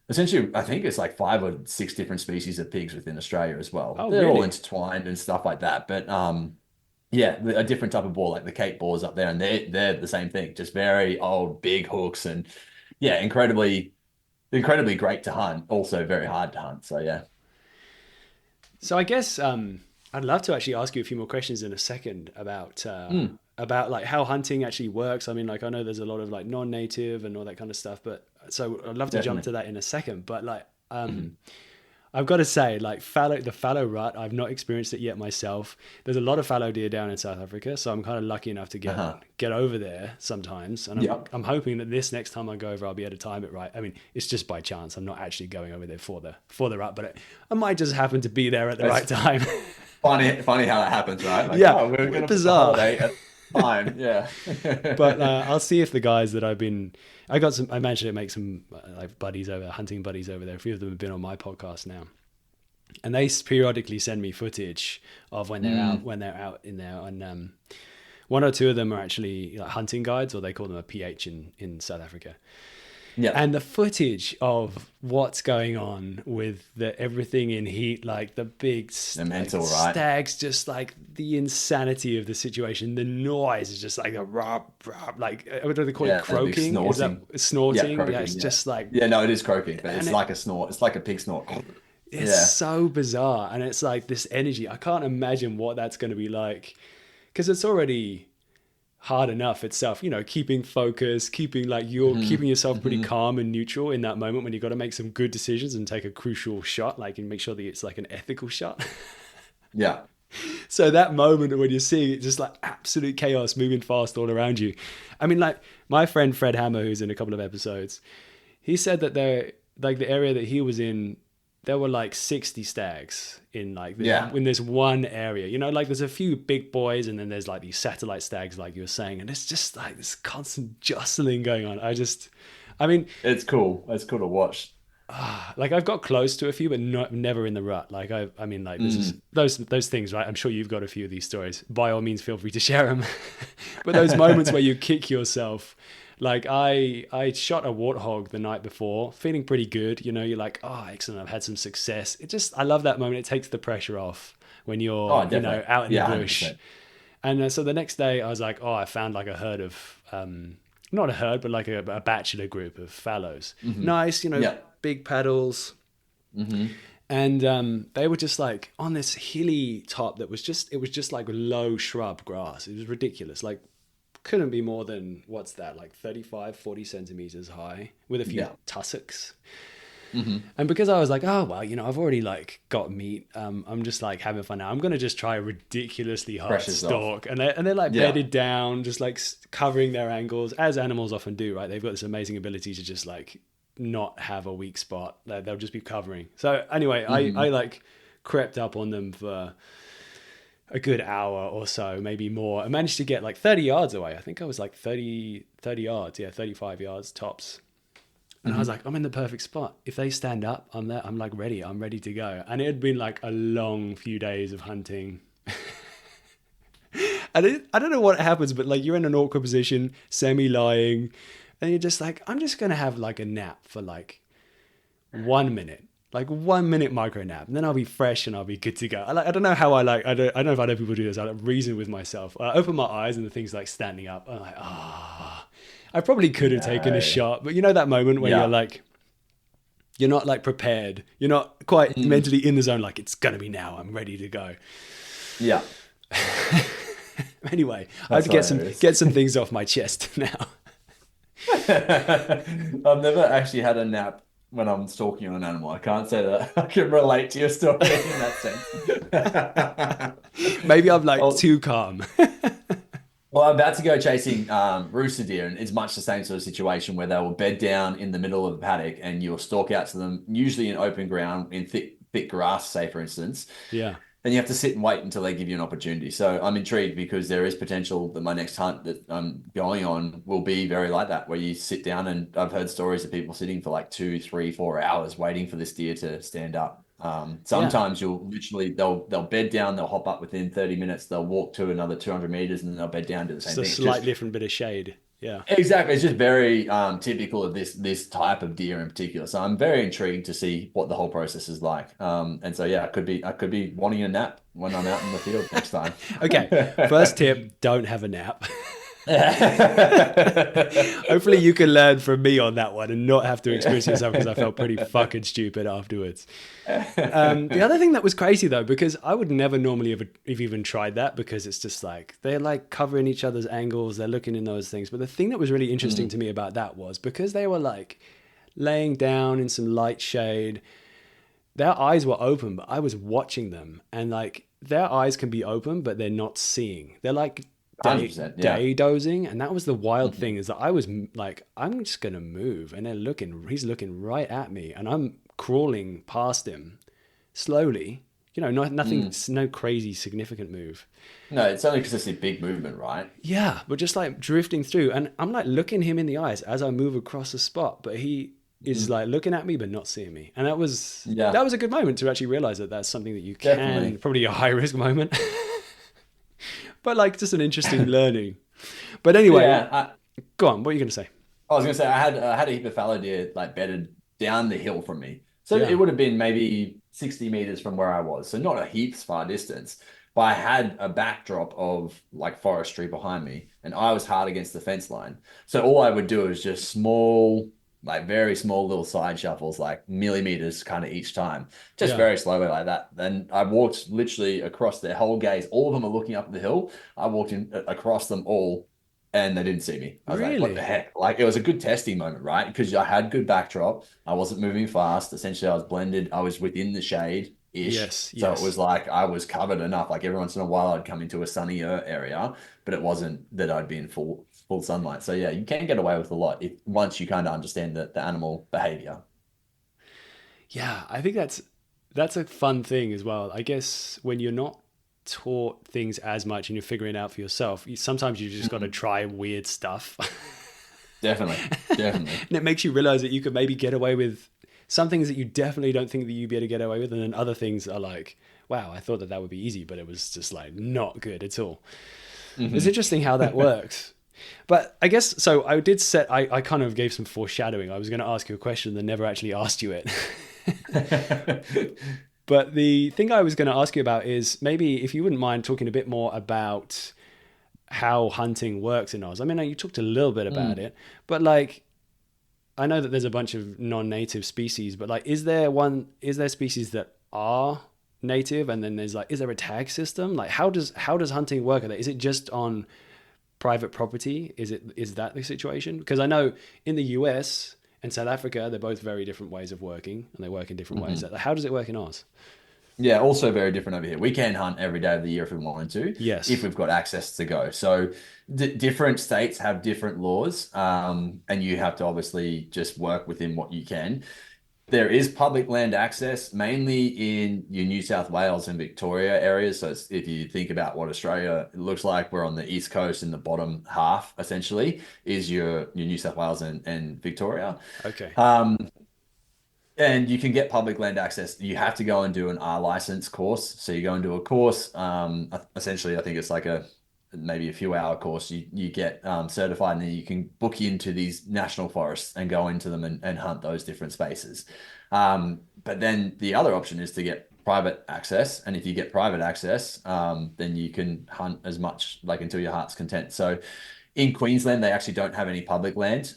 essentially, I think it's like 5 or 6 different species of pigs within Australia as well. Oh, they're really? all intertwined and stuff like that. But yeah, a different type of boar, like the Cape boars up there, and they're the same thing, just very old, big hooks, and yeah, incredibly great to hunt. Also very hard to hunt. So yeah. So I guess I'd love to actually ask you a few more questions in a second about like how hunting actually works. I mean, like I know there's a lot of like non-native and all that kind of stuff, but so I'd love to jump to that in a second. But like I've got to say, like the fallow rut, I've not experienced it yet myself. There's a lot of fallow deer down in South Africa, so I'm kind of lucky enough to get over there sometimes. And I'm hoping that this next time I go over, I'll be able to time it right. I mean, it's just by chance. I'm not actually going over there for the rut, but I might just happen to be there at the right time. Funny how that happens, right? Like, yeah, we're gonna bizarre. Fine, yeah. But I'll see if the guys that I managed to make some like hunting buddies over there. A few of them have been on my podcast now, and they periodically send me footage of when they're out in there. And 1 or 2 of them are actually like hunting guides, or they call them a PH in South Africa. Yeah. And the footage of what's going on with everything in heat, like the big mental, right? Stags, just like the insanity of the situation. The noise is just like a rub, like what do they call it? Croaking? Snorting. Is that snorting? Yeah, croaking, it's just like no, it is croaking, but it's like a snort. It's like a pig snort. It's so bizarre, and it's like this energy. I can't imagine what that's going to be like, because it's already hard enough itself, you know, keeping focus, keeping yourself pretty calm and neutral in that moment when you've got to make some good decisions and take a crucial shot, like, and make sure that it's like an ethical shot. Yeah. So that moment when you're seeing it, just like absolute chaos moving fast all around you. I mean, like my friend Fred Hammer, who's in a couple of episodes, he said that like the area that he was in, there were like 60 stags in in this one area, you know, like there's a few big boys and then there's like these satellite stags, like you were saying, and it's just like this constant jostling going on. I mean, it's cool. It's cool to watch. Like I've got close to a few, but never in the rut. Like I mean, like this is those things, right? I'm sure you've got a few of these stories. By all means, feel free to share them. But those moments where you kick yourself. Like I shot a warthog the night before, feeling pretty good. You know, you're like, oh, excellent, I've had some success. I love that moment. It takes the pressure off when you're, out in the bush. 100%. And so the next day I was like, oh, I found like a herd of not a herd, but like a bachelor group of fallows. Nice, big paddles. And they were just like on this hilly top that was just like low shrub grass. It was ridiculous. Like couldn't be more than, what's that, like 35, 40 centimeters high with a few tussocks. And because I was like, oh, well, I've already like got meat. I'm just like having fun now. I'm going to just try a ridiculously hard stalk. And they're like bedded down, just like covering their angles, as animals often do, right? They've got this amazing ability to just like not have a weak spot. They'll just be covering. So anyway, I like crept up on them for a good hour or so, maybe more. I managed to get like 30 yards away. I think I was like 30 yards. Yeah, 35 yards tops. And I was like, I'm in the perfect spot. If they stand up, I'm there. I'm like ready. I'm ready to go. And it had been like a long few days of hunting. And I don't know what happens, but like you're in an awkward position, semi-lying, and you're just like, I'm just going to have like a nap for like 1 minute. Like 1 minute micro nap, and then I'll be fresh and I'll be good to go. I don't know how I don't know if other people do this. I like reason with myself. I open my eyes and the thing's like standing up. I'm like, I probably could have taken a shot, but that moment when you're like, you're not like prepared. You're not quite mentally in the zone. Like it's gonna be now. I'm ready to go. Yeah. Anyway, I have to get some things off my chest now. I've never actually had a nap when I'm stalking on an animal. I can't say that I can relate to your story in that sense. Maybe I'm like too calm. Well, I'm about to go chasing rooster deer, and it's much the same sort of situation where they will bed down in the middle of the paddock and you'll stalk out to them, usually in open ground, in thick grass, say, for instance. Yeah. And you have to sit and wait until they give you an opportunity. So I'm intrigued because there is potential that my next hunt that I'm going on will be very like that, where you sit down, and I've heard stories of people sitting for like 2, 3, 4 hours waiting for this deer to stand up. Sometimes they'll bed down, they'll hop up within 30 minutes, they'll walk to another 200 meters, and then they'll bed down to the same thing. It's a slightly different bit of shade. Yeah, exactly. It's just very typical of this type of deer in particular. So I'm very intrigued to see what the whole process is like. And so I could be wanting a nap when I'm out in the field next time. Okay, first tip: don't have a nap. Hopefully you can learn from me on that one and not have to experience it yourself, because I felt pretty fucking stupid afterwards. The other thing that was crazy though, because I would never normally have even tried that, because it's just like they're like covering each other's angles, they're looking in those things. But the thing that was really interesting to me about that was because they were like laying down in some light shade, their eyes were open, but I was watching them, and like their eyes can be open but they're not seeing. They're like day dozing. And that was the wild thing, is that I was like, I'm just gonna move, and he's looking right at me, and I'm crawling past him slowly, nothing, no crazy significant move. No, it's only because it's a big movement, right? Yeah, but just like drifting through, and I'm like looking him in the eyes as I move across the spot, but he is like looking at me but not seeing me. And that was a good moment to actually realize that that's something that you can, probably a high risk moment. But like just an interesting learning. But anyway, go on. What are you going to say? I was going to say I had a heap of fallow deer like bedded down the hill from me. So it would have been maybe 60 meters from where I was. So not a heaps far distance. But I had a backdrop of like forestry behind me, and I was hard against the fence line. So all I would do is just very small little side shuffles, like millimeters kind of each time, just very slowly like that. Then I walked literally across their whole gaze. All of them are looking up the hill. I walked in across them all, and they didn't see me. I was like, what the heck? Like, it was a good testing moment, right? Because I had good backdrop. I wasn't moving fast. Essentially, I was blended. I was within the shade-ish. Yes. So it was like I was covered enough. Like every once in a while, I'd come into a sunnier area, but it wasn't that I'd be in full sunlight. So you can get away with a lot once you kind of understand the animal behavior. Yeah, I think that's a fun thing as well. I guess when you're not taught things as much and you're figuring it out for yourself, sometimes you just got to try weird stuff. Definitely. And it makes you realize that you could maybe get away with some things that you definitely don't think that you'd be able to get away with, and then other things are like, wow, I thought that would be easy, but it was just like not good at all. It's interesting how that works. But I guess, so I kind of gave some foreshadowing. I was going to ask you a question and never actually asked you it. But the thing I was going to ask you about is maybe if you wouldn't mind talking a bit more about how hunting works in Oz. I mean, you talked a little bit about Mm. it, but like, I know that there's a bunch of non-native species, but like, is there species that are native, and then there's like, is there a tag system? Like, how does hunting work? Is it just on private property? Is that the situation? Because I know in the US and South Africa, they're both very different ways of working, and they work in different ways. Mhm. How does it work in Oz? Yeah, also very different over here. We can hunt every day of the year if we wanted to, if Yes. we've got access to go. So different states have different laws, and you have to obviously just work within what you can. There is public land access, mainly in your New South Wales and Victoria areas. So if you think about what Australia looks like, we're on the east coast in the bottom half, essentially, is your New South Wales and Victoria. Okay. Um, and you can get public land access. You have to go and do an R license course. So you go and do a course. Essentially, I think it's like maybe a few hour course. You get certified, and then you can book into these national forests and go into them and hunt those different spaces. But then the other option is to get private access. And if you get private access, then you can hunt as much like until your heart's content. So in Queensland, they actually don't have any public land.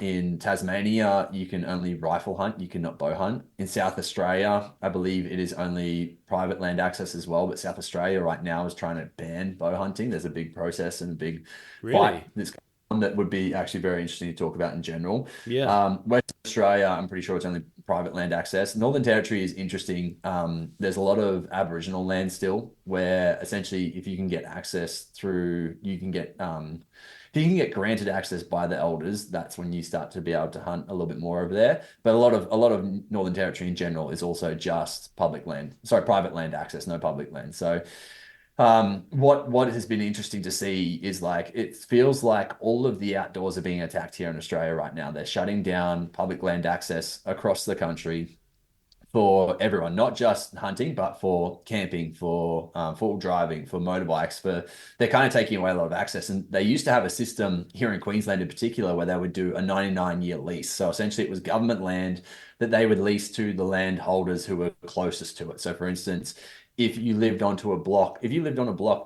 In Tasmania, you can only rifle hunt, you cannot bow hunt. In South Australia, I believe it is only private land access as well. But South Australia right now is trying to ban bow hunting. There's a big process and a big Really? fight that's going on that would be actually very interesting to talk about in general. Yeah. Western Australia, I'm pretty sure it's only private land access. Northern Territory is interesting. There's a lot of Aboriginal land still, where essentially, if you can get access through, you can get if you can get granted access by the elders, that's when you start to be able to hunt a little bit more over there. But a lot of Northern Territory in general is also just private land access, no public land. So what has been interesting to see is like it feels like all of the outdoors are being attacked here in Australia right now. They're shutting down public land access across the country for everyone, not just hunting, but for camping, for driving, for motorbikes. They're kind of taking away a lot of access. And they used to have a system here in Queensland in particular where they would do a 99-year lease. So essentially, it was government land that they would lease to the landholders who were closest to it. So, for instance, if you lived on a block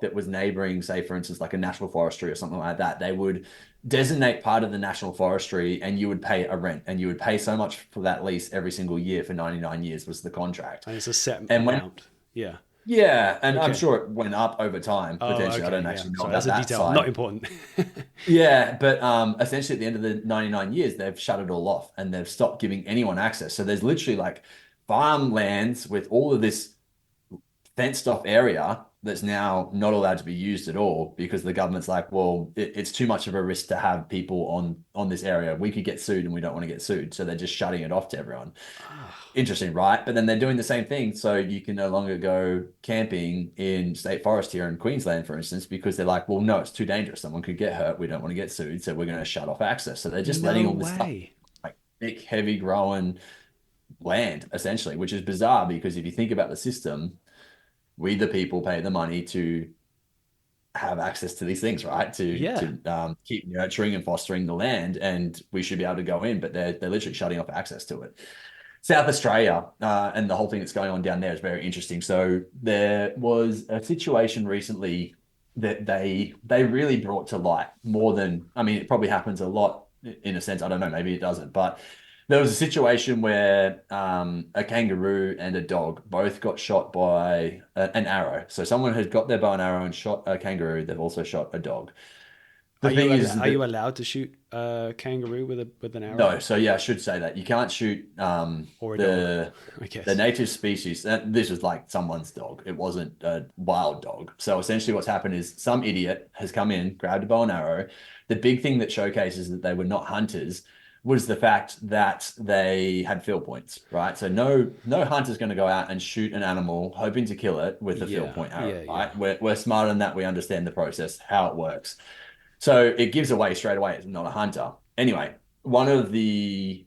that was neighboring, say, for instance, like a national forestry or something like that, they would designate part of the national forestry, and you would pay a rent, and you would pay so much for that lease every single year for 99 years was the contract. And it's a set And amount. Yeah. yeah, and I'm Okay. sure it went up over time, Oh, potentially. I okay. don't Yeah. actually know Sorry, about that's a that detail. side. Not important. Yeah, but essentially at the end of the 99 years, they've shut it all off and they've stopped giving anyone access. So there's literally like farmlands with all of this fenced off area that's now not allowed to be used at all because the government's like, well, it's too much of a risk to have people on this area. We could get sued and we don't want to get sued. So they're just shutting it off to everyone. Interesting, right? But then they're doing the same thing. So you can no longer go camping in state forest here in Queensland, for instance, because they're like, well, no, it's too dangerous. Someone could get hurt. We don't want to get sued. So we're going to shut off access. So they're just letting No all this stuff, way. like thick, heavy growing land, essentially, which is bizarre because if you think about the system, we the people pay the money to have access to these things, right? Yeah. To keep nurturing and fostering the land, and we should be able to go in, but they're literally shutting off access to it. South Australia and the whole thing that's going on down there is very interesting. So there was a situation recently that they really brought to light more than, I mean, it probably happens a lot in a sense. I don't know, maybe it doesn't, but there was a situation where a kangaroo and a dog both got shot by an arrow. So someone had got their bow and arrow and shot a kangaroo. They've also shot a dog. The thing is, Are you allowed to shoot a kangaroo with an arrow? no. So yeah, I should say that you can't shoot Or a the I guess. the native species. This was like someone's dog. It wasn't a wild dog. So essentially, what's happened is some idiot has come in, grabbed a bow and arrow. The big thing that showcases that they were not hunters was the fact that they had field points, right? So no hunter's going to go out and shoot an animal hoping to kill it with a field point arrow, right? We're smarter than that. We understand the process, how it works. So it gives away straight away it's not a hunter. Anyway, one of the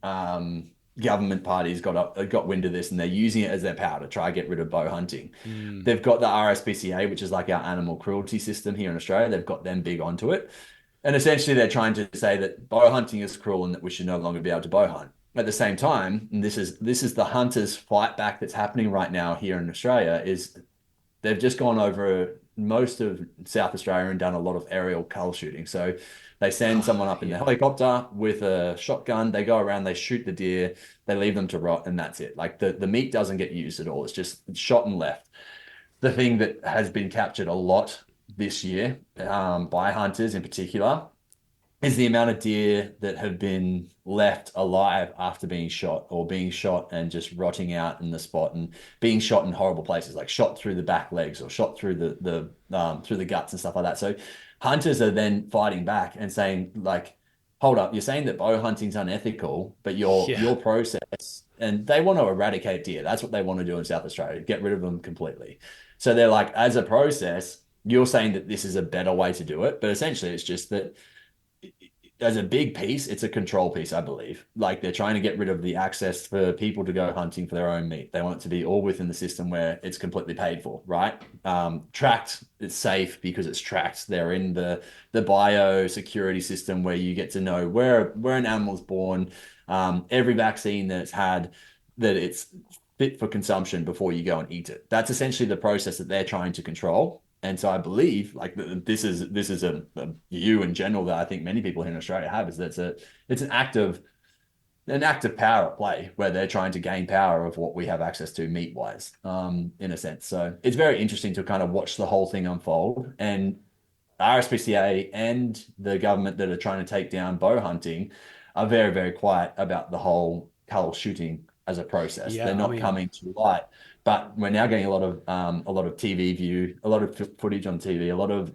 government parties got wind of this, and they're using it as their power to try to get rid of bow hunting. They've got the RSPCA, which is like our animal cruelty system here in Australia. They've got them big onto it. And essentially they're trying to say that bow hunting is cruel and that we should no longer be able to bow hunt. At the same time, and this is the hunters' fight back that's happening right now here in Australia, is they've just gone over most of South Australia and done a lot of aerial cull shooting. So they send someone up in the helicopter with a shotgun. They go around, they shoot the deer, they leave them to rot, and that's it. Like the meat doesn't get used at all. It's just shot and left. The thing that has been captured a lot this year by hunters in particular is the amount of deer that have been left alive after being shot, or being shot and just rotting out in the spot, and being shot in horrible places, like shot through the back legs or shot through through the guts and stuff like that. So hunters are then fighting back and saying, like, hold up, you're saying that bow hunting's unethical, but your process, and they want to eradicate deer. That's what they want to do in South Australia, get rid of them completely. So they're like, as a process, you're saying that this is a better way to do it, but essentially it's just that as a big piece, it's a control piece, I believe. Like they're trying to get rid of the access for people to go hunting for their own meat. They want it to be all within the system where it's completely paid for, right? Tracked, it's safe because it's tracked. They're in the biosecurity system where you get to know where an animal's born, every vaccine that it's had, that it's fit for consumption before you go and eat it. That's essentially the process that they're trying to control. And so I believe, like, this is a view in general that I think many people here in Australia have, is that it's an act of power at play, where they're trying to gain power of what we have access to meat wise, in a sense. So it's very interesting to kind of watch the whole thing unfold. And RSPCA and the government that are trying to take down bow hunting are very, very quiet about the whole cull shooting as a process. They're not coming to light. But we're now getting a lot of TV view, a lot of footage on TV, a lot of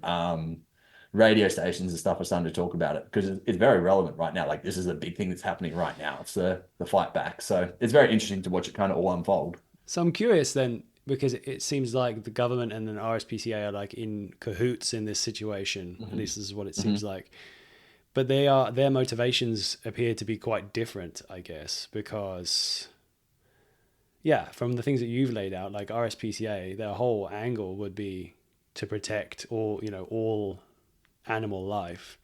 radio stations and stuff are starting to talk about it, because it's very relevant right now. Like, this is a big thing that's happening right now. It's the fight back. So it's very interesting to watch it kind of all unfold. So I'm curious then, because it seems like the government and then RSPCA are like in cahoots in this situation. Mm-hmm. At least this is what it seems like. But their motivations appear to be quite different, I guess, because... yeah, from the things that you've laid out, like RSPCA, their whole angle would be to protect all animal life.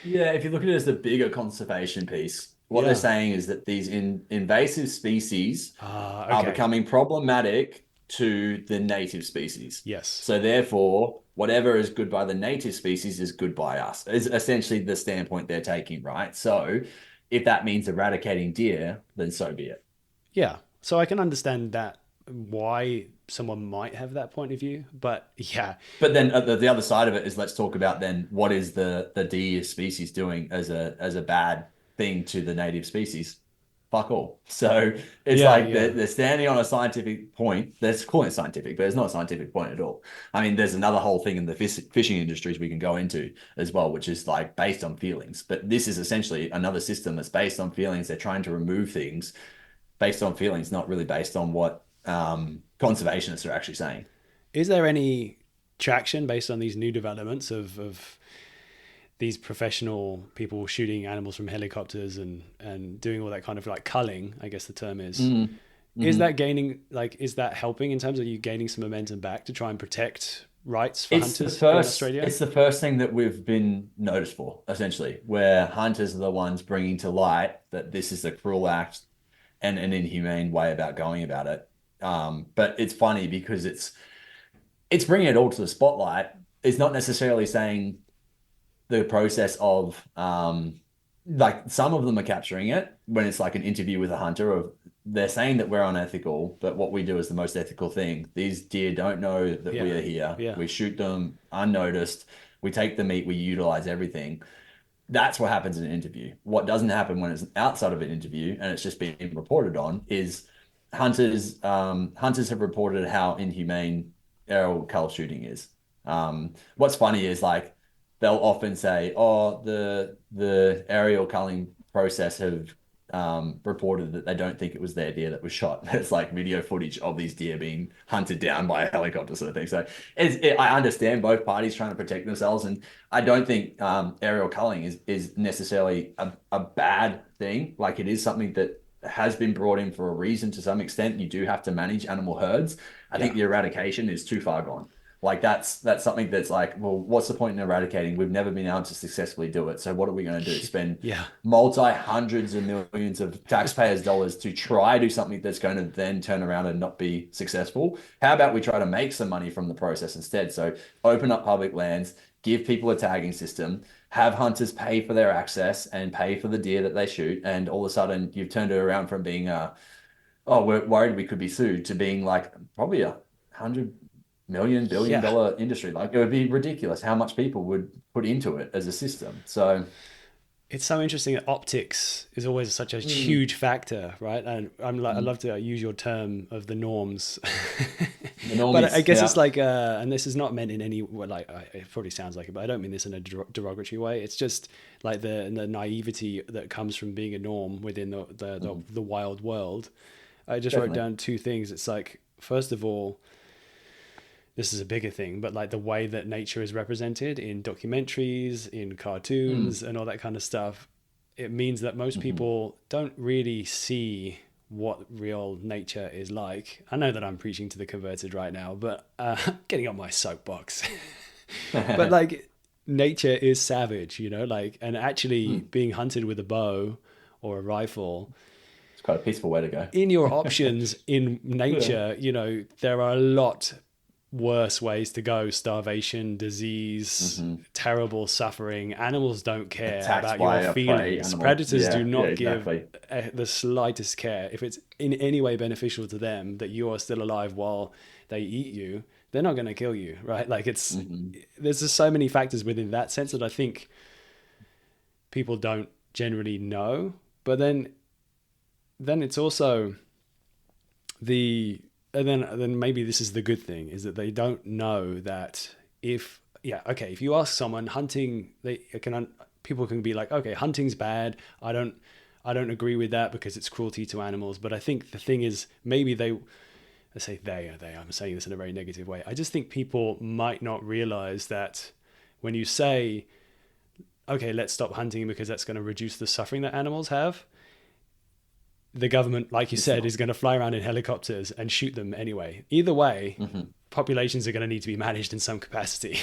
Yeah, if you look at it as the bigger conservation piece, what they're saying is that these invasive species are becoming problematic to the native species. Yes. So therefore, whatever is good by the native species is good by us, is essentially the standpoint they're taking, right? So if that means eradicating deer, then so be it. Yeah. So I can understand that, why someone might have that point of view, but yeah. But then the other side of it is, let's talk about then what is the deer species doing as a bad thing to the native species? Fuck all. So it's they're standing on a scientific point. They're calling it scientific, but it's not a scientific point at all. I mean, there's another whole thing in the fishing industries we can go into as well, which is like based on feelings. But this is essentially another system that's based on feelings. They're trying to remove things based on feelings, not really based on what conservationists are actually saying. Is there any traction based on these new developments of these professional people shooting animals from helicopters and doing all that kind of like culling, I guess the term is? Mm-hmm. Is that gaining, like, is that helping in terms of you gaining some momentum back to try and protect rights for hunters in Australia? It's the first thing that we've been noticed for, essentially, where hunters are the ones bringing to light that this is a cruel act and an inhumane way about going about it. But it's funny because it's bringing it all to the spotlight. It's not necessarily saying the process of, like, some of them are capturing it when it's like an interview with a hunter, of they're saying that we're unethical, but what we do is the most ethical thing. These deer don't know that we are here. Yeah. We shoot them unnoticed. We take the meat, we utilize everything. That's what happens in an interview. What doesn't happen when it's outside of an interview and it's just being reported on is hunters have reported how inhumane aerial cull shooting is. What's funny is, like, they'll often say, oh, the aerial culling process have reported that they don't think it was their deer that was shot. It's like video footage of these deer being hunted down by a helicopter, sort of thing. So I understand both parties trying to protect themselves, and I don't think aerial culling is necessarily a bad thing. Like, it is something that has been brought in for a reason to some extent. You do have to manage animal herds. I think the eradication is too far gone. Like that's something that's like, well, what's the point in eradicating? We've never been able to successfully do it. So what are we going to do? Spend Yeah. multi hundreds of millions of taxpayers' dollars to try do something that's going to then turn around and not be successful? How about we try to make some money from the process instead? So open up public lands, give people a tagging system, have hunters pay for their access and pay for the deer that they shoot, and all of a sudden you've turned it around from being oh, we're worried we could be sued to being like probably $100 million, $1 billion industry. Like it would be ridiculous how much people would put into it as a system. So It's so interesting that optics is always such a huge factor, right? And I love to use your term of the norms. the normies, But I guess yeah. it's like, and this is not meant in any way, like, it probably sounds like it, but I don't mean this in a derogatory way. It's just like the naivety that comes from being a norm within the wild world. I just wrote down two things. It's like, first of all, this is a bigger thing, but like the way that nature is represented in documentaries, in cartoons, and all that kind of stuff, it means that most people don't really see what real nature is like. I know that I'm preaching to the converted right now, but getting on my soapbox. But like nature is savage, you know, like, and actually being hunted with a bow or a rifle, It's quite a peaceful way to go. in your options in nature, you know, there are a lot worse ways to go: starvation, disease, terrible suffering. Animals don't care Attacked about by your a prey feelings. animal. Predators Yeah, do not yeah, exactly. give the slightest care. If it's in any way beneficial to them that you are still alive while they eat you, they're not going to kill you, right? Like it's there's just so many factors within that sense that I think people don't generally know. But then it's also then maybe this is the good thing, is that they don't know that if you ask someone hunting, people can be like, okay, hunting's bad. I don't agree with that because it's cruelty to animals. But I think the thing is, maybe I'm saying this in a very negative way. I just think people might not realize that when you say, okay, let's stop hunting because that's going to reduce the suffering that animals have, the government, like you said, is going to fly around in helicopters and shoot them anyway. Either way, populations are going to need to be managed in some capacity.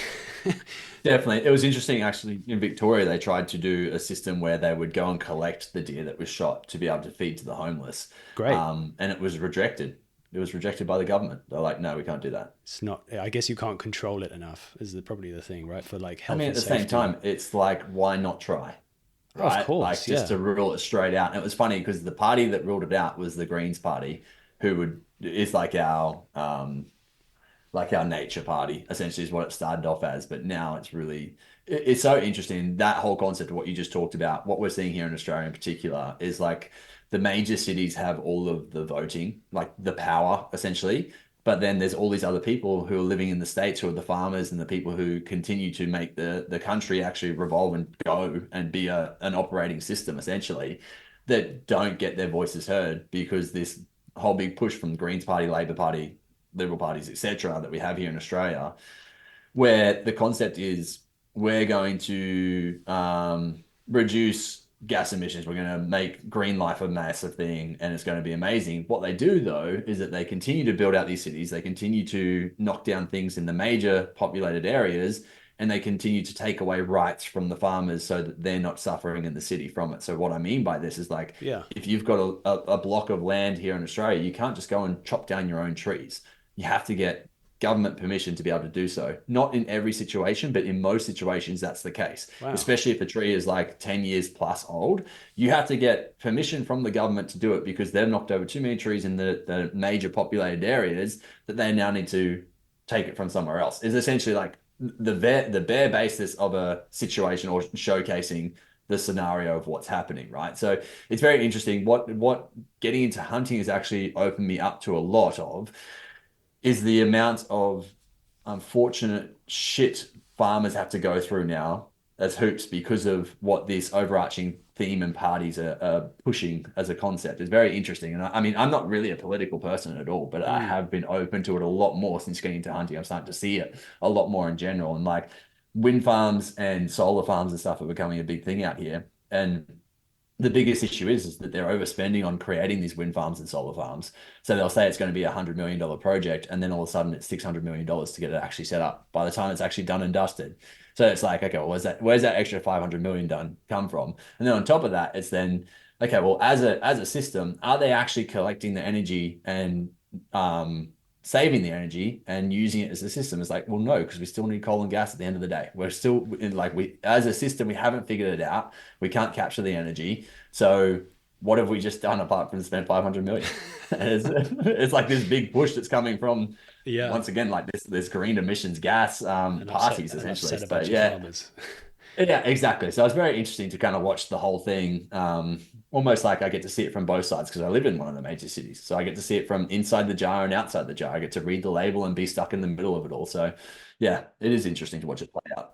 Definitely. It was interesting, actually, in Victoria, they tried to do a system where they would go and collect the deer that was shot to be able to feed to the homeless. Great. And it was rejected. It was rejected by the government. They're like, no, we can't do that. It's not, I guess you can't control it enough is probably the thing, right? For like health I mean, and at the safety. same time, it's like, why not try? Right? Of course, like just to rule it straight out. And it was funny because the party that ruled it out was the Greens party, who is like our nature party, essentially, is what it started off as. But now it's so interesting. That whole concept of what you just talked about, what we're seeing here in Australia in particular, is like the major cities have all of the voting, like the power, essentially. But then there's all these other people who are living in the States, who are the farmers and the people who continue to make the country actually revolve and go and be an operating system, essentially, that don't get their voices heard because this whole big push from the Greens Party, Labor Party, Liberal parties, etc., that we have here in Australia, where the concept is we're going to reduce gas emissions. We're going to make green life a massive thing and it's going to be amazing. What they do, though, is that they continue to build out these cities. They continue to knock down things in the major populated areas, and they continue to take away rights from the farmers so that they're not suffering in the city from it. So what I mean by this is like, if you've got a block of land here in Australia, you can't just go and chop down your own trees. You have to get government permission to be able to do so. Not in every situation, but in most situations, that's the case. Wow. Especially if a tree is like 10 years plus old, you have to get permission from the government to do it because they've knocked over too many trees in the major populated areas that they now need to take it from somewhere else. It's essentially like the bare basis of a situation or showcasing the scenario of what's happening, right? So it's very interesting. What getting into hunting has actually opened me up to a lot of is the amount of unfortunate shit farmers have to go through now as hoops because of what this overarching theme and parties are pushing as a concept. It's very interesting. And I mean, I'm not really a political person at all, but I have been open to it a lot more since getting into hunting. I'm starting to see it a lot more in general. And like wind farms and solar farms and stuff are becoming a big thing out here. And the biggest issue is that they're overspending on creating these wind farms and solar farms. So they'll say it's going to be $100 million project, and then all of a sudden it's $600 million to get it actually set up by the time it's actually done and dusted. So it's like, okay, well, where's that extra 500 million done come from? And then on top of that, it's then, okay, well, as a system, are they actually collecting the energy and saving the energy and using it as a system? It's like, well, no, because we still need coal and gas at the end of the day. We're still like, we as a system, we haven't figured it out. We can't capture the energy. So what have we just done apart from spend 500 million? It's like this big push that's coming from, once again, like this green emissions gas parties, essentially. But yeah. Yeah, exactly. So it's very interesting to kind of watch the whole thing. Almost like I get to see it from both sides because I live in one of the major cities. So I get to see it from inside the jar and outside the jar. I get to read the label and be stuck in the middle of it all. So yeah, it is interesting to watch it play out.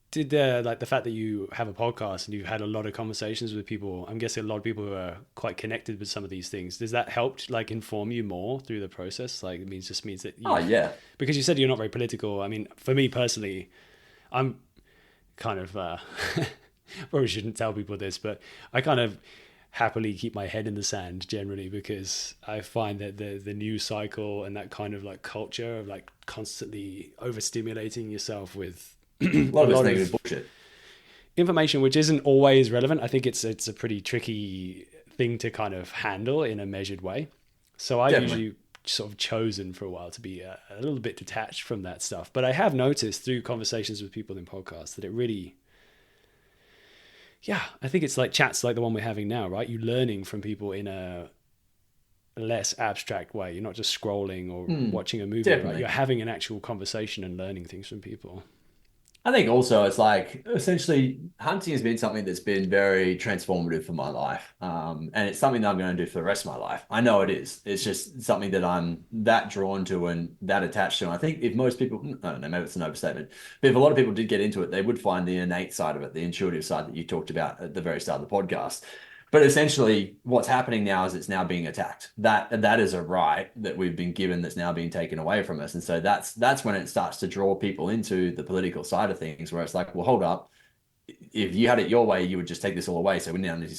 Did like the fact that you have a podcast and you've had a lot of conversations with people, I'm guessing a lot of people who are quite connected with some of these things, does that help like inform you more through the process? Like it means that you, because you said you're not very political. I mean, for me personally, I'm kind of probably shouldn't tell people this, but I kind of happily keep my head in the sand generally, because I find that the news cycle and that kind of like culture of like constantly overstimulating yourself with a lot of negative bullshit information, which isn't always relevant. I think it's a pretty tricky thing to kind of handle in a measured way. So I usually sort of chosen for a while to be a little bit detached from that stuff. But I have noticed through conversations with people in podcasts that it really, I think it's like chats like the one we're having now, right? You learning from people in a less abstract way. You're not just scrolling or watching a movie, right? You're having an actual conversation and learning things from people. I think also it's like essentially hunting has been something that's been very transformative for my life. And it's something that I'm going to do for the rest of my life. I know it is. It's just something that I'm that drawn to and that attached to. And I think if most people, I don't know, maybe it's an overstatement, but if a lot of people did get into it, they would find the innate side of it, the intuitive side that you talked about at the very start of the podcast. But essentially what's happening now is it's now being attacked. That is a right that we've been given that's now being taken away from us. And so that's when it starts to draw people into the political side of things, where it's like, well, hold up. If you had it your way, you would just take this all away. So we now need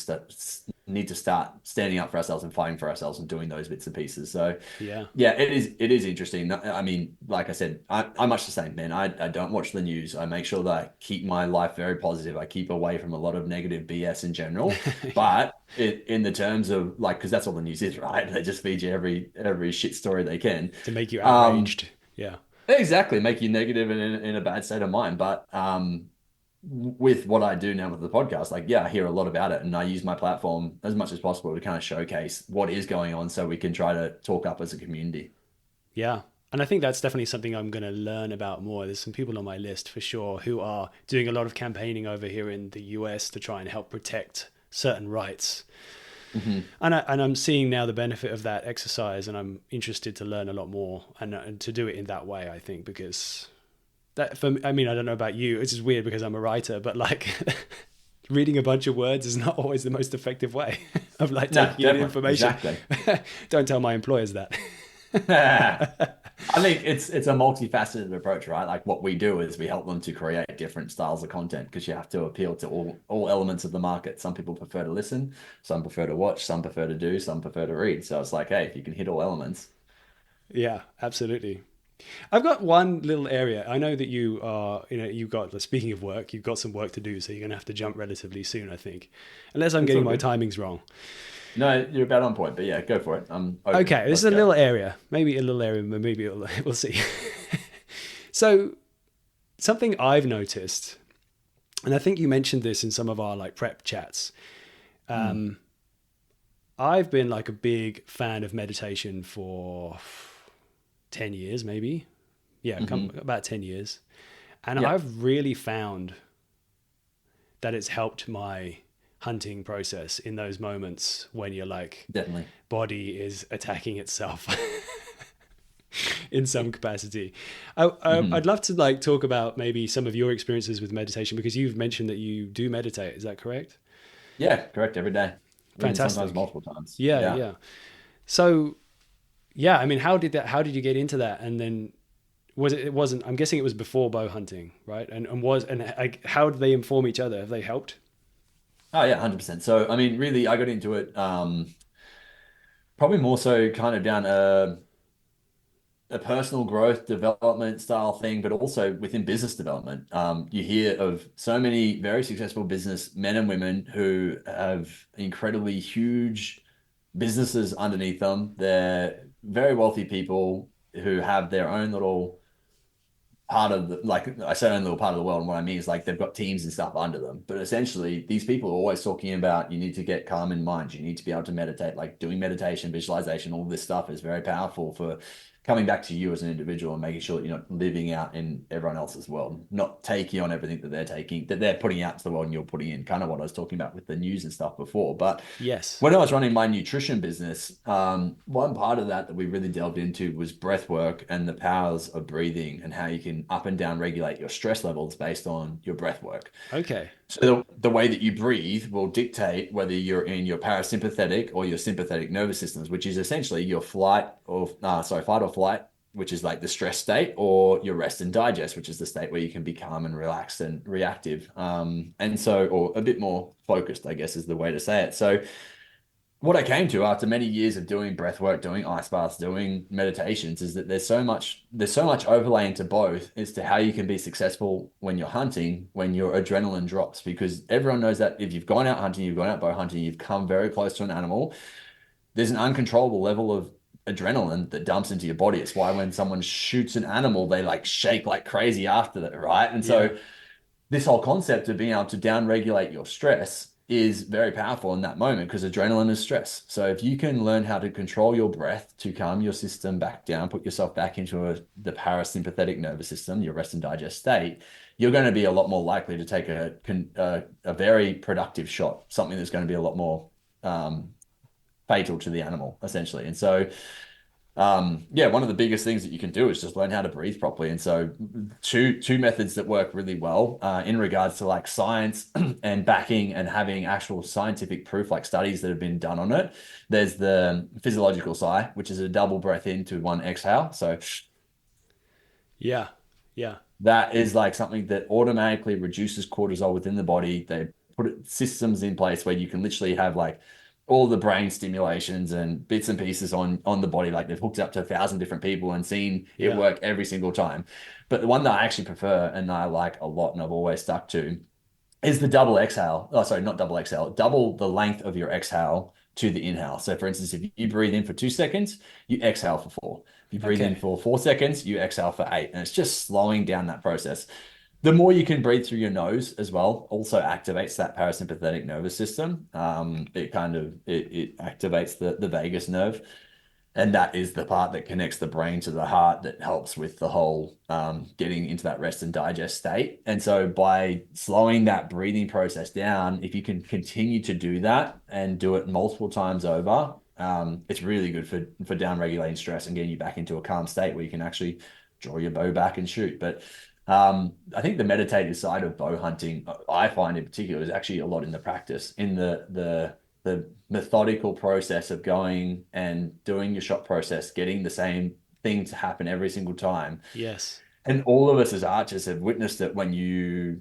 to start standing up for ourselves and fighting for ourselves and doing those bits and pieces. So yeah, it is interesting. I mean, like I said, I'm much the same, man. I don't watch the news. I make sure that I keep my life very positive. I keep away from a lot of negative BS in general. But in the terms of like, because that's all the news is, right? They just feed you every shit story they can to make you outraged. Yeah, exactly, make you negative and in a bad state of mind. But with what I do now with the podcast, like, I hear a lot about it, and I use my platform as much as possible to kind of showcase what is going on so we can try to talk up as a community. Yeah. And I think that's definitely something I'm going to learn about more. There's some people on my list for sure who are doing a lot of campaigning over here in the US to try and help protect certain rights. Mm-hmm. And I'm seeing now the benefit of that exercise, and I'm interested to learn a lot more and to do it in that way, I think, because I mean, I don't know about you. It's just weird because I'm a writer, but like reading a bunch of words is not always the most effective way of like taking in information. Exactly. Don't tell my employers that. I think it's a multifaceted approach, right? Like what we do is we help them to create different styles of content, because you have to appeal to all elements of the market. Some people prefer to listen, some prefer to watch, some prefer to do, some prefer to read. So it's like, hey, if you can hit all elements. Yeah, absolutely. I've got one little area. I know that you are, you've got, speaking of work, you've got some work to do, so you're going to have to jump relatively soon, I think. Unless I'm getting my timings wrong. No, you're about on point, but yeah, go for it. Okay, this is a little area. Maybe we'll see. So something I've noticed, and I think you mentioned this in some of our like prep chats, I've been like a big fan of meditation for 10 years, maybe. Yeah, about 10 years. And I've really found that it's helped my hunting process in those moments when you're like, definitely, body is attacking itself in some capacity. I'd love to like talk about maybe some of your experiences with meditation, because you've mentioned that you do meditate. Is that correct? Yeah, correct. Every day. Fantastic. Sometimes multiple times. Yeah. So, I mean, how did you get into that? And then I'm guessing it was before bow hunting, right? And how did they inform each other? Have they helped? Oh yeah, 100%. So I mean, really, I got into it probably more so kind of down a personal growth development style thing, but also within business development. You hear of so many very successful business men and women who have incredibly huge businesses underneath them. They're very wealthy people who have their own little part of the, like I said, own little part of the world. And what I mean is like they've got teams and stuff under them. But essentially, these people are always talking about you need to get calm in mind. You need to be able to meditate, like doing meditation, visualization, all this stuff is very powerful for coming back to you as an individual and making sure that you're not living out in everyone else's world, not taking on everything that they're taking, that they're putting out to the world and you're putting in, kind of what I was talking about with the news and stuff before. But Yes. when I was running my nutrition business, one part of that we really delved into was breath work and the powers of breathing and how you can up and down regulate your stress levels based on your breath work. Okay. So the way that you breathe will dictate whether you're in your parasympathetic or your sympathetic nervous systems, which is essentially your fight or flight, which is like the stress state, or your rest and digest, which is the state where you can be calm and relaxed and reactive. And so, or a bit more focused, I guess is the way to say it. So what I came to after many years of doing breath work, doing ice baths, doing meditations is that there's so much overlay into both as to how you can be successful when you're hunting, when your adrenaline drops, because everyone knows that if you've gone out hunting, you've gone out bow hunting, you've come very close to an animal, there's an uncontrollable level of adrenaline that dumps into your body. It's why when someone shoots an animal, they like shake like crazy after that, right? And Yeah. so this whole concept of being able to down regulate your stress is very powerful in that moment because adrenaline is stress. So if you can learn how to control your breath to calm your system back down, put yourself back into the parasympathetic nervous system, your rest and digest state, you're going to be a lot more likely to take a very productive shot, something that's going to be a lot more fatal to the animal, essentially. And so yeah, one of the biggest things that you can do is just learn how to breathe properly. And so two methods that work really well in regards to like science and backing and having actual scientific proof, like studies that have been done on it. There's the physiological sigh, which is a double breath into one exhale. So Yeah. Yeah. that is like something that automatically reduces cortisol within the body. They put systems in place where you can literally have like all the brain stimulations and bits and pieces on the body. Like they've hooked up to 1,000 different people and seen it Yeah. work every single time. But the one that I actually prefer and I like a lot and I've always stuck to is the double exhale. Oh, sorry, not double exhale. Double the length of your exhale to the inhale. So, for instance, if you breathe in for 2 seconds, you exhale for four. If you breathe in Okay. for 4 seconds, you exhale for eight. And it's just slowing down that process. The more you can breathe through your nose as well, also activates that parasympathetic nervous system. It activates the vagus nerve. And that is the part that connects the brain to the heart that helps with the whole getting into that rest and digest state. And so by slowing that breathing process down, if you can continue to do that and do it multiple times over, it's really good for down regulating stress and getting you back into a calm state where you can actually draw your bow back and shoot. But I think the meditative side of bow hunting, I find in particular, is actually a lot in the practice, in the methodical process of going and doing your shot process, getting the same thing to happen every single time. Yes. And all of us as archers have witnessed it when you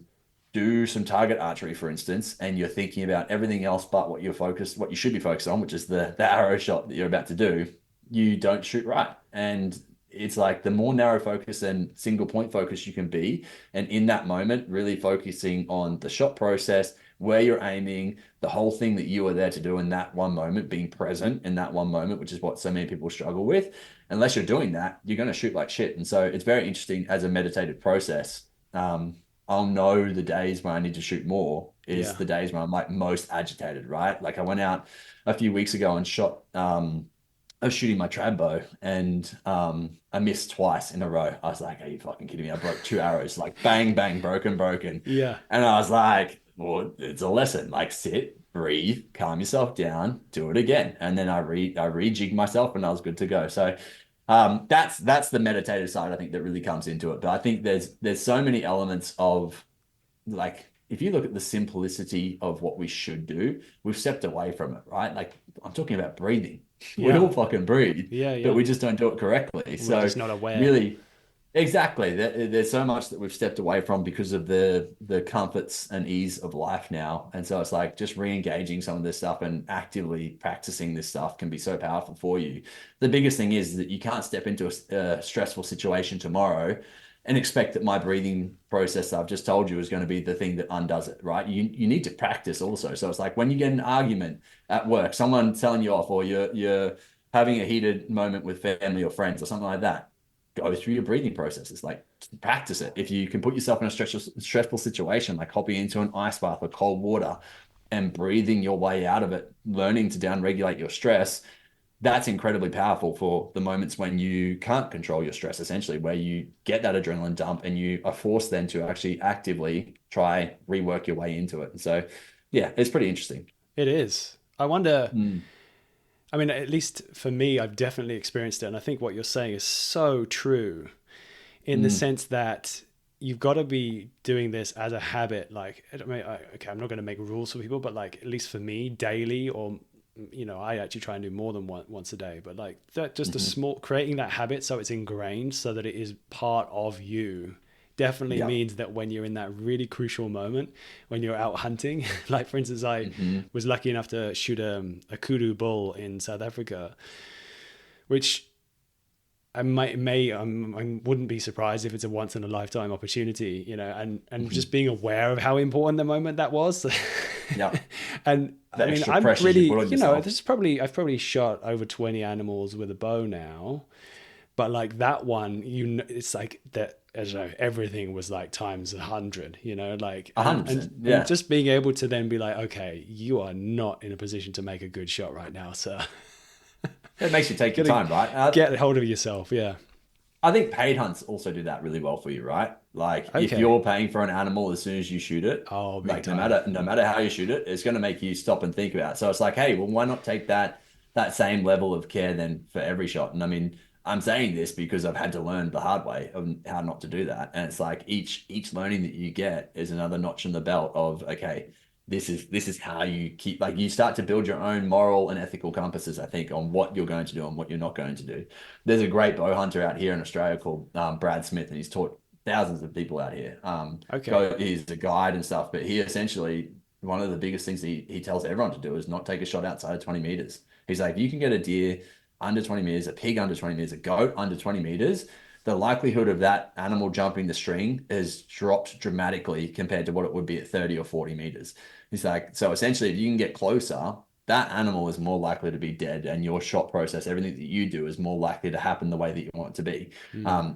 do some target archery, for instance, and you're thinking about everything else but what you should be focused on, which is the arrow shot that you're about to do, you don't shoot right. And it's like the more narrow focus and single point focus you can be, and in that moment, really focusing on the shot process, where you're aiming, the whole thing that you are there to do in that one moment, being present in that one moment, which is what so many people struggle with. Unless you're doing that, you're going to shoot like shit. And so it's very interesting as a meditative process. I'll know the days when I need to shoot more is Yeah. the days when I'm like most agitated, right? Like I went out a few weeks ago and shot I was shooting my trad bow and I missed twice in a row. I was like, are you fucking kidding me? I broke two arrows, like bang, bang, broken, broken. Yeah. And I was like, well, it's a lesson. Like sit, breathe, calm yourself down, do it again. And then I rejigged myself and I was good to go. So that's the meditative side, I think, that really comes into it. But I think there's so many elements of like if you look at the simplicity of what we should do, we've stepped away from it, right? Like I'm talking about breathing. We Yeah. all fucking breathe, Yeah. Yeah. but we just don't do it correctly. We're So just not aware. really, Exactly. There's so much that we've stepped away from because of the comforts and ease of life now. And so it's like just re-engaging some of this stuff and actively practicing this stuff can be so powerful for you. The biggest thing is that you can't step into a stressful situation tomorrow and expect that my breathing process I've just told you is going to be the thing that undoes it, right? You need to practice also. So it's like when you get an argument at work, someone telling you off, or you're having a heated moment with family or friends or something like that, go through your breathing processes, like practice it. If you can put yourself in a stressful situation, like hopping into an ice bath or cold water and breathing your way out of it, learning to down regulate your stress, that's incredibly powerful for the moments when you can't control your stress, essentially, where you get that adrenaline dump and you are forced then to actually actively try rework your way into it. And so, yeah, it's pretty interesting. It is. I wonder, I mean, at least for me, I've definitely experienced it. And I think what you're saying is so true in the sense that you've got to be doing this as a habit. Like, okay, I'm not going to make rules for people, but like, at least for me, daily, or, you know, I actually try and do more than once a day, but like that, just a small, creating that habit so it's ingrained so that it is part of you definitely means that when you're in that really crucial moment, when you're out hunting, like for instance, I was lucky enough to shoot a kudu bull in South Africa, which I wouldn't be surprised if it's a once in a lifetime opportunity, you know, and just being aware of how important the moment that was. And the I mean, I'm really, you know, I've probably shot over 20 animals with a bow now, but like that one, you know, it's like that, as you know, everything was like times 100, you know, like 100%, and just being able to then be like, okay, you are not in a position to make a good shot right now, sir. It makes you take your time, right? Get hold of yourself. Yeah. I think paid hunts also do that really well for you, right? Like if you're paying for an animal as soon as you shoot it, like no matter how you shoot it, it's going to make you stop and think about it. So it's like, hey, well, why not take that same level of care then for every shot? And I mean, I'm saying this because I've had to learn the hard way of how not to do that. And it's like each learning that you get is another notch in the belt of, okay, this is how you keep, like, you start to build your own moral and ethical compasses, I think, on what you're going to do and what you're not going to do. There's a great bow hunter out here in Australia called Brad Smith, and he's taught thousands of people out here. He's a guide and stuff, but he essentially, one of the biggest things he tells everyone to do is not take a shot outside of 20 meters. He's like, you can get a deer under 20 meters, a pig under 20 meters, a goat under 20 meters, the likelihood of that animal jumping the string has dropped dramatically compared to what it would be at 30 or 40 meters. He's like, so essentially, if you can get closer, that animal is more likely to be dead, and your shot process, everything that you do, is more likely to happen the way that you want it to be.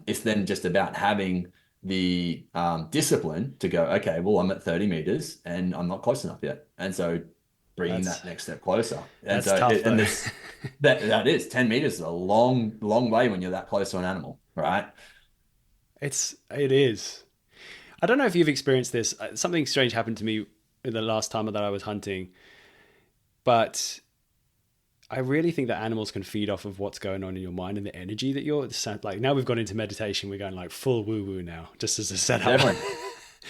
It's then just about having the discipline to go, okay, well, I'm at 30 meters and I'm not close enough yet. And so bringing that next step closer. And so tough, and that is 10 meters is a long way when you're that close to an animal, right? It is. I don't know if you've experienced this. Something strange happened to me the last time that I was hunting, but I really think that animals can feed off of what's going on in your mind and the energy that you're like. Now we've gone into meditation. We're going like full woo woo now, just as a setup. Definitely.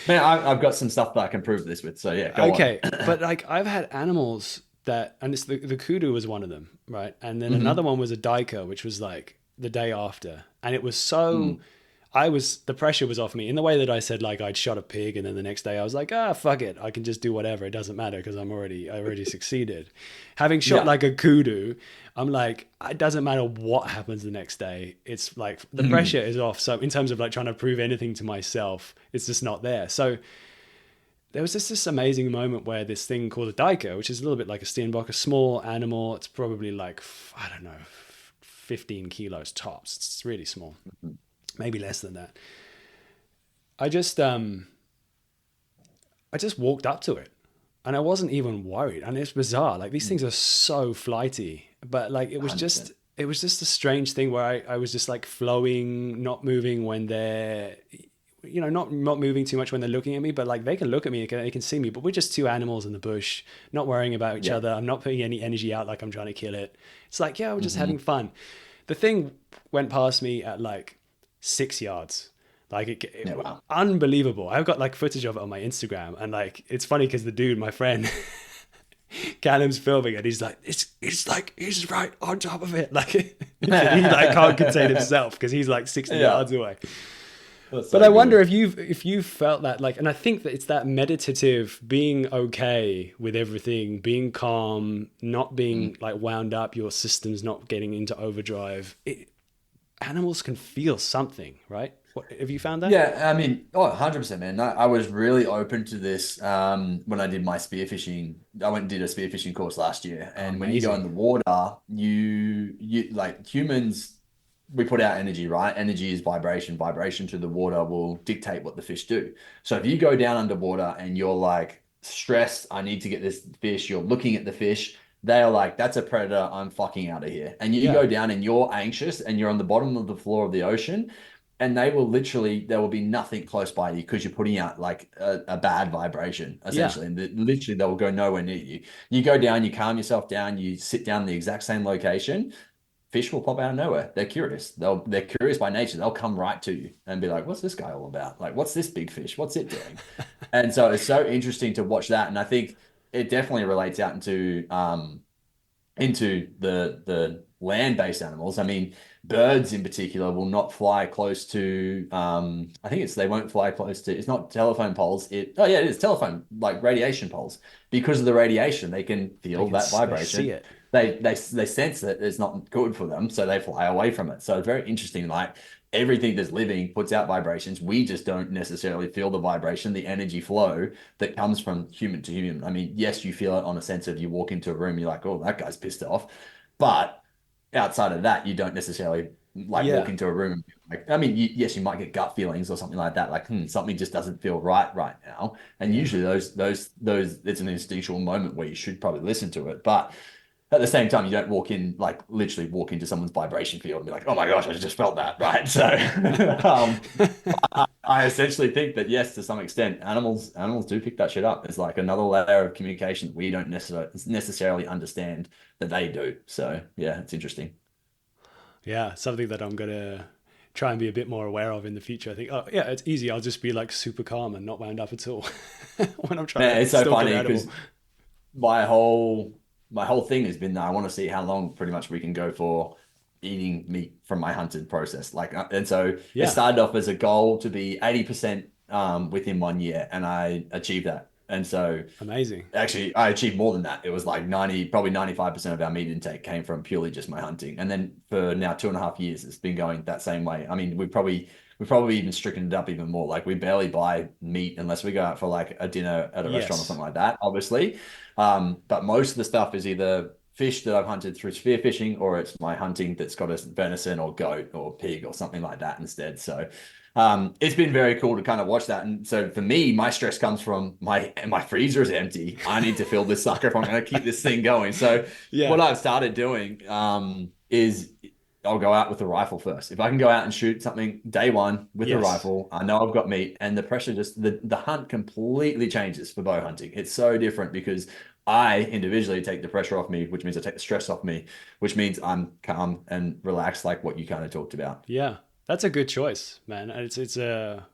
Man, I've got some stuff that I can prove this with. So yeah, go on. But like I've had animals that, and it's the kudu was one of them, right? And then another one was a duiker, which was like the day after, and it was so. The pressure was off me in the way that I said, like, I'd shot a pig, and then the next day I was like, fuck it, I can just do whatever, it doesn't matter because I already succeeded. Having shot like a kudu, I'm like, it doesn't matter what happens the next day. It's like the pressure is off. So in terms of like trying to prove anything to myself, it's just not there. So there was this amazing moment where this thing called a duiker, which is a little bit like a steenbok, a small animal. It's probably like, I don't know, 15 kilos tops. It's really small. Maybe less than that. I just walked up to it and I wasn't even worried. And it's bizarre. Like these things are so flighty, but like, it was 100%. just a strange thing where I was just like flowing, not moving when they're, you know, not moving too much when they're looking at me, but like they can look at me, they can see me, but we're just two animals in the bush, not worrying about each other. I'm not putting any energy out like I'm trying to kill it. It's like, yeah, we're just having fun. The thing went past me at like 6 yards. Like wow. Unbelievable. I've got like footage of it on my Instagram, and like it's funny because the dude, my friend Callum's filming it, he's like, it's like he's right on top of it. Like he like can't contain himself because he's like 60 yards away. That's But so I wonder good. if you've felt that, like, and I think that it's that meditative, being okay with everything, being calm, not being like wound up, your system's not getting into overdrive. Animals can feel something, right? Have you found that? Yeah, I mean, 100%, man. I was really open to this when I did my spearfishing. I went and did a spearfishing course last year. Oh, And when you go in amazing. the water, you like humans, we put out energy, right? Energy is vibration. Vibration to the water will dictate what the fish do. So if you go down underwater and you're like stressed, I need to get this fish, you're looking at the fish, they are like, that's a predator, I'm fucking out of here. And you Yeah. go down and you're anxious and you're on the bottom of the floor of the ocean and they will literally there will be nothing close by you because you're putting out like a bad vibration Yeah. essentially, and literally they will go nowhere near you. You go down, you calm yourself down, you sit down in the exact same location, fish will pop out of nowhere. They're curious, they're curious by nature, they'll come right to you and be like, what's this guy all about, like what's this big fish, what's it doing? And so it's so interesting to watch that, and I think it definitely relates out into the land-based animals. I mean, birds in particular will not fly close to I think it's they won't fly close to, it's not telephone poles. It is telephone, like radiation poles. Because of the radiation, they can feel that They see vibration. it. They sense that it's not good for them, so they fly away from it. So it's very interesting. Like everything that's living puts out vibrations. We just don't necessarily feel the vibration, the energy flow that comes from human to human. I mean, yes, you feel it on a sense of you walk into a room, you're like, oh, that guy's pissed off. But outside of that, you don't necessarily like walk Yeah. into a room and be like, I mean, yes, you might get gut feelings or something like that, like something just doesn't feel right now. And Yeah. usually those it's an instinctual moment where you should probably listen to it. But at the same time, you don't walk in, like literally walk into someone's vibration field and be like, oh my gosh, I just felt that, right? So I essentially think that yes, to some extent, animals do pick that shit up. It's like another layer of communication that we don't necessarily understand that they do. So yeah, it's interesting. Yeah. Something that I'm gonna try and be a bit more aware of in the future. I think, oh yeah, it's easy. I'll just be like super calm and not wound up at all when I'm trying Man, to it's so stalk an funny animal. because my whole thing has been that I want to see how long pretty much we can go for eating meat from my hunted process. Like, and so it Yeah. started off as a goal to be 80% within 1 year, and I achieved that. And so Amazing. actually, I achieved more than that. It was like 90, probably 95% of our meat intake came from purely just my hunting. And then for now 2.5 years, it's been going that same way. I mean, we probably even stricken it up even more. Like we barely buy meat unless we go out for like a dinner at a restaurant or Yes. something like that, obviously. But most of the stuff is either fish that I've hunted through spearfishing, or it's my hunting that's got a venison or goat or pig or something like that instead. So it's been very cool to kind of watch that. And so for me, my stress comes from my freezer is empty. I need to fill this sucker if I'm going to keep this thing going. So Yeah. what I've started doing is I'll go out with the rifle first. If I can go out and shoot something day one with the Yes. rifle, I know I've got meat, and the pressure just the hunt completely changes for bow hunting. It's so different because I individually take the pressure off me, which means I take the stress off me, which means I'm calm and relaxed, like what you kind of talked about. Yeah. That's a good choice, man. And it's a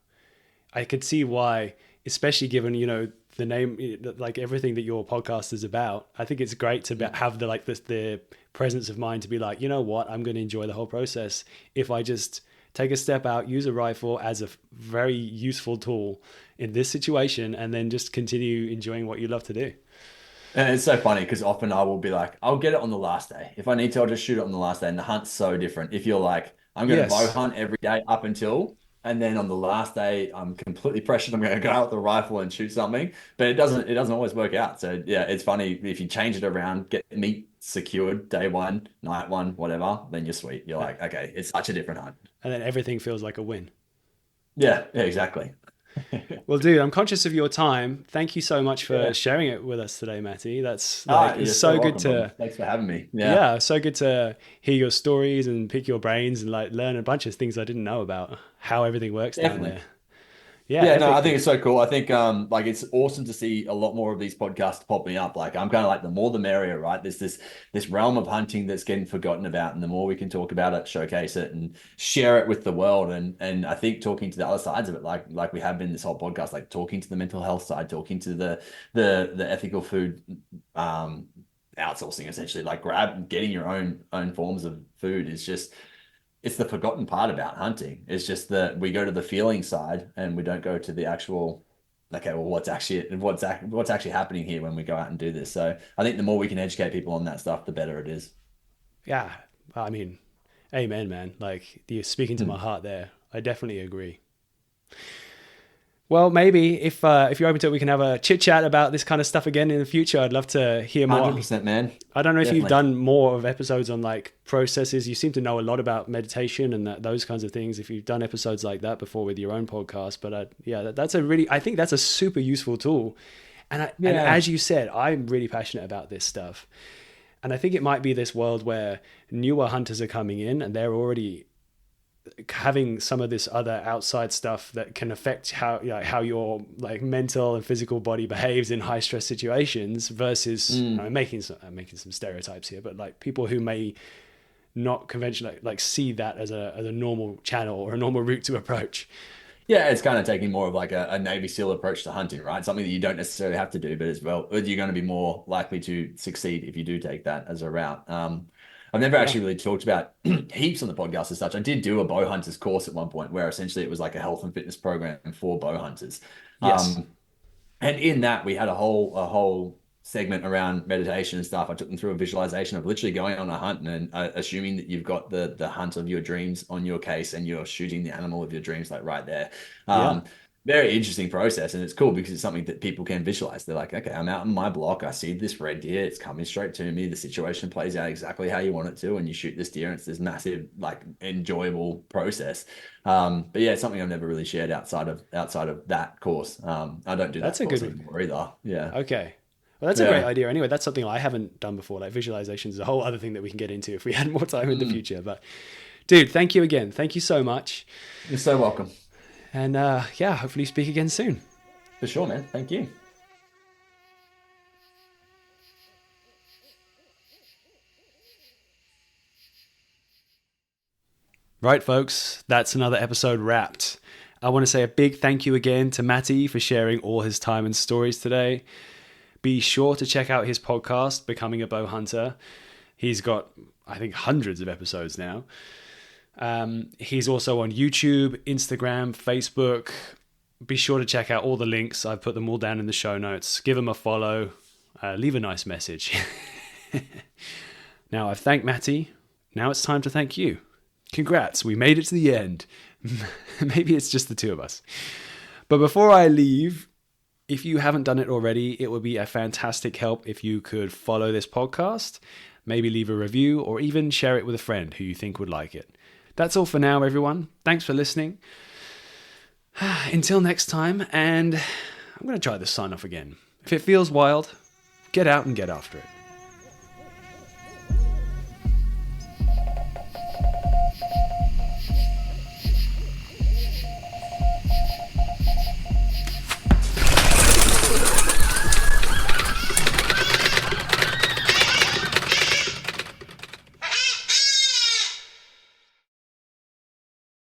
I could see why, especially given, the name, like everything that your podcast is about. I think it's great to have the presence of mind to be like, you know what, I'm going to enjoy the whole process if I just take a step out, use a rifle as a very useful tool in this situation, and then just continue enjoying what you love to do. And it's so funny because often I will be like, I'll get it on the last day. If I need to, I'll just shoot it on the last day. And the hunt's so different. If you're like, I'm going to bow Yes. hunt every day up until, and then on the last day, I'm completely pressured. I'm going to go out with the rifle and shoot something, but it doesn't always work out. So yeah, it's funny if you change it around, get meat secured day one, night one, whatever, then you're sweet. You're like, okay, it's such a different hunt. And then everything feels like a win. Yeah, exactly. Well, dude, I'm conscious of your time. Thank you so much for Yeah. sharing it with us today, Matty. That's Ah, like, it's you're so so good welcome, brother. to, Thanks for having me. Yeah. yeah, so good to hear your stories and pick your brains and like learn a bunch of things I didn't know about how everything works down Definitely. there. Yeah, Yeah, no, I epic. think it's so cool. I think like it's awesome to see a lot more of these podcasts popping up. Like I'm kind of like the more the merrier, right? There's this realm of hunting that's getting forgotten about, and the more we can talk about it, showcase it, and share it with the world. And I think talking to the other sides of it, like we have been this whole podcast, like talking to the mental health side, talking to the ethical food outsourcing, essentially, like getting your own forms of food is just it's the forgotten part about hunting. It's just that we go to the feeling side and we don't go to the actual, okay, well, what's actually happening here when we go out and do this. So I think the more we can educate people on that stuff, the better it is. Yeah, I mean, amen, man. Like, you're speaking to my heart there. I definitely agree. Well, maybe if you're open to it, we can have a chit chat about this kind of stuff again in the future. I'd love to hear more. 100%, man. I don't know if Definitely. you've done more of episodes on like processes. You seem to know a lot about meditation and those kinds of things. If you've done episodes like that before with your own podcast, but I think that's a super useful tool. And as you said, I'm really passionate about this stuff. And I think it might be this world where newer hunters are coming in and they're already having some of this other outside stuff that can affect how your like mental and physical body behaves in high stress situations versus I'm making some stereotypes here, but like people who may not conventionally like see that as a normal channel or a normal route to approach. Yeah, it's kind of taking more of like a Navy SEAL approach to hunting, right? Something that you don't necessarily have to do, but as well, you're going to be more likely to succeed if you do take that as a route. I've never actually really talked about heaps on the podcast as such. I did do a bow hunters course at one point where essentially it was like a health and fitness program for bow hunters. Yes. And in that we had a whole segment around meditation and stuff. I took them through a visualization of literally going on a hunt and assuming that you've got the hunt of your dreams on your case and you're shooting the animal of your dreams like right there. Very interesting process, and it's cool because it's something that people can visualize. They're like, okay, I'm out in my block. I see this red deer. It's coming straight to me. The situation plays out exactly how you want it to, and you shoot this deer, and it's this massive, like, enjoyable process. But yeah, it's something I've never really shared outside of that course. I don't do that. That's a good anymore either. Yeah. Okay. Well, that's a great idea. Anyway, that's something I haven't done before. Like visualization is a whole other thing that we can get into if we had more time in the future. But dude, thank you again. Thank you so much. You're so welcome. And hopefully speak again soon. For sure, man. Thank you. Right, folks, that's another episode wrapped. I want to say a big thank you again to Matty for sharing all his time and stories today. Be sure to check out his podcast, Becoming a Bowhunter. He's got, I think, hundreds of episodes now. He's also on YouTube, Instagram, Facebook. Be sure to check out all the links. I've put them all down in the show notes. Give him a follow. Leave a nice message. Now, I've thanked Matty. Now it's time to thank you. Congrats, we made it to the end. Maybe it's just the two of us. But before I leave, if you haven't done it already, it would be a fantastic help if you could follow this podcast, maybe leave a review, or even share it with a friend who you think would like it. That's all for now, everyone. Thanks for listening. Until next time, and I'm going to try this sign off again. If it feels wild, get out and get after it.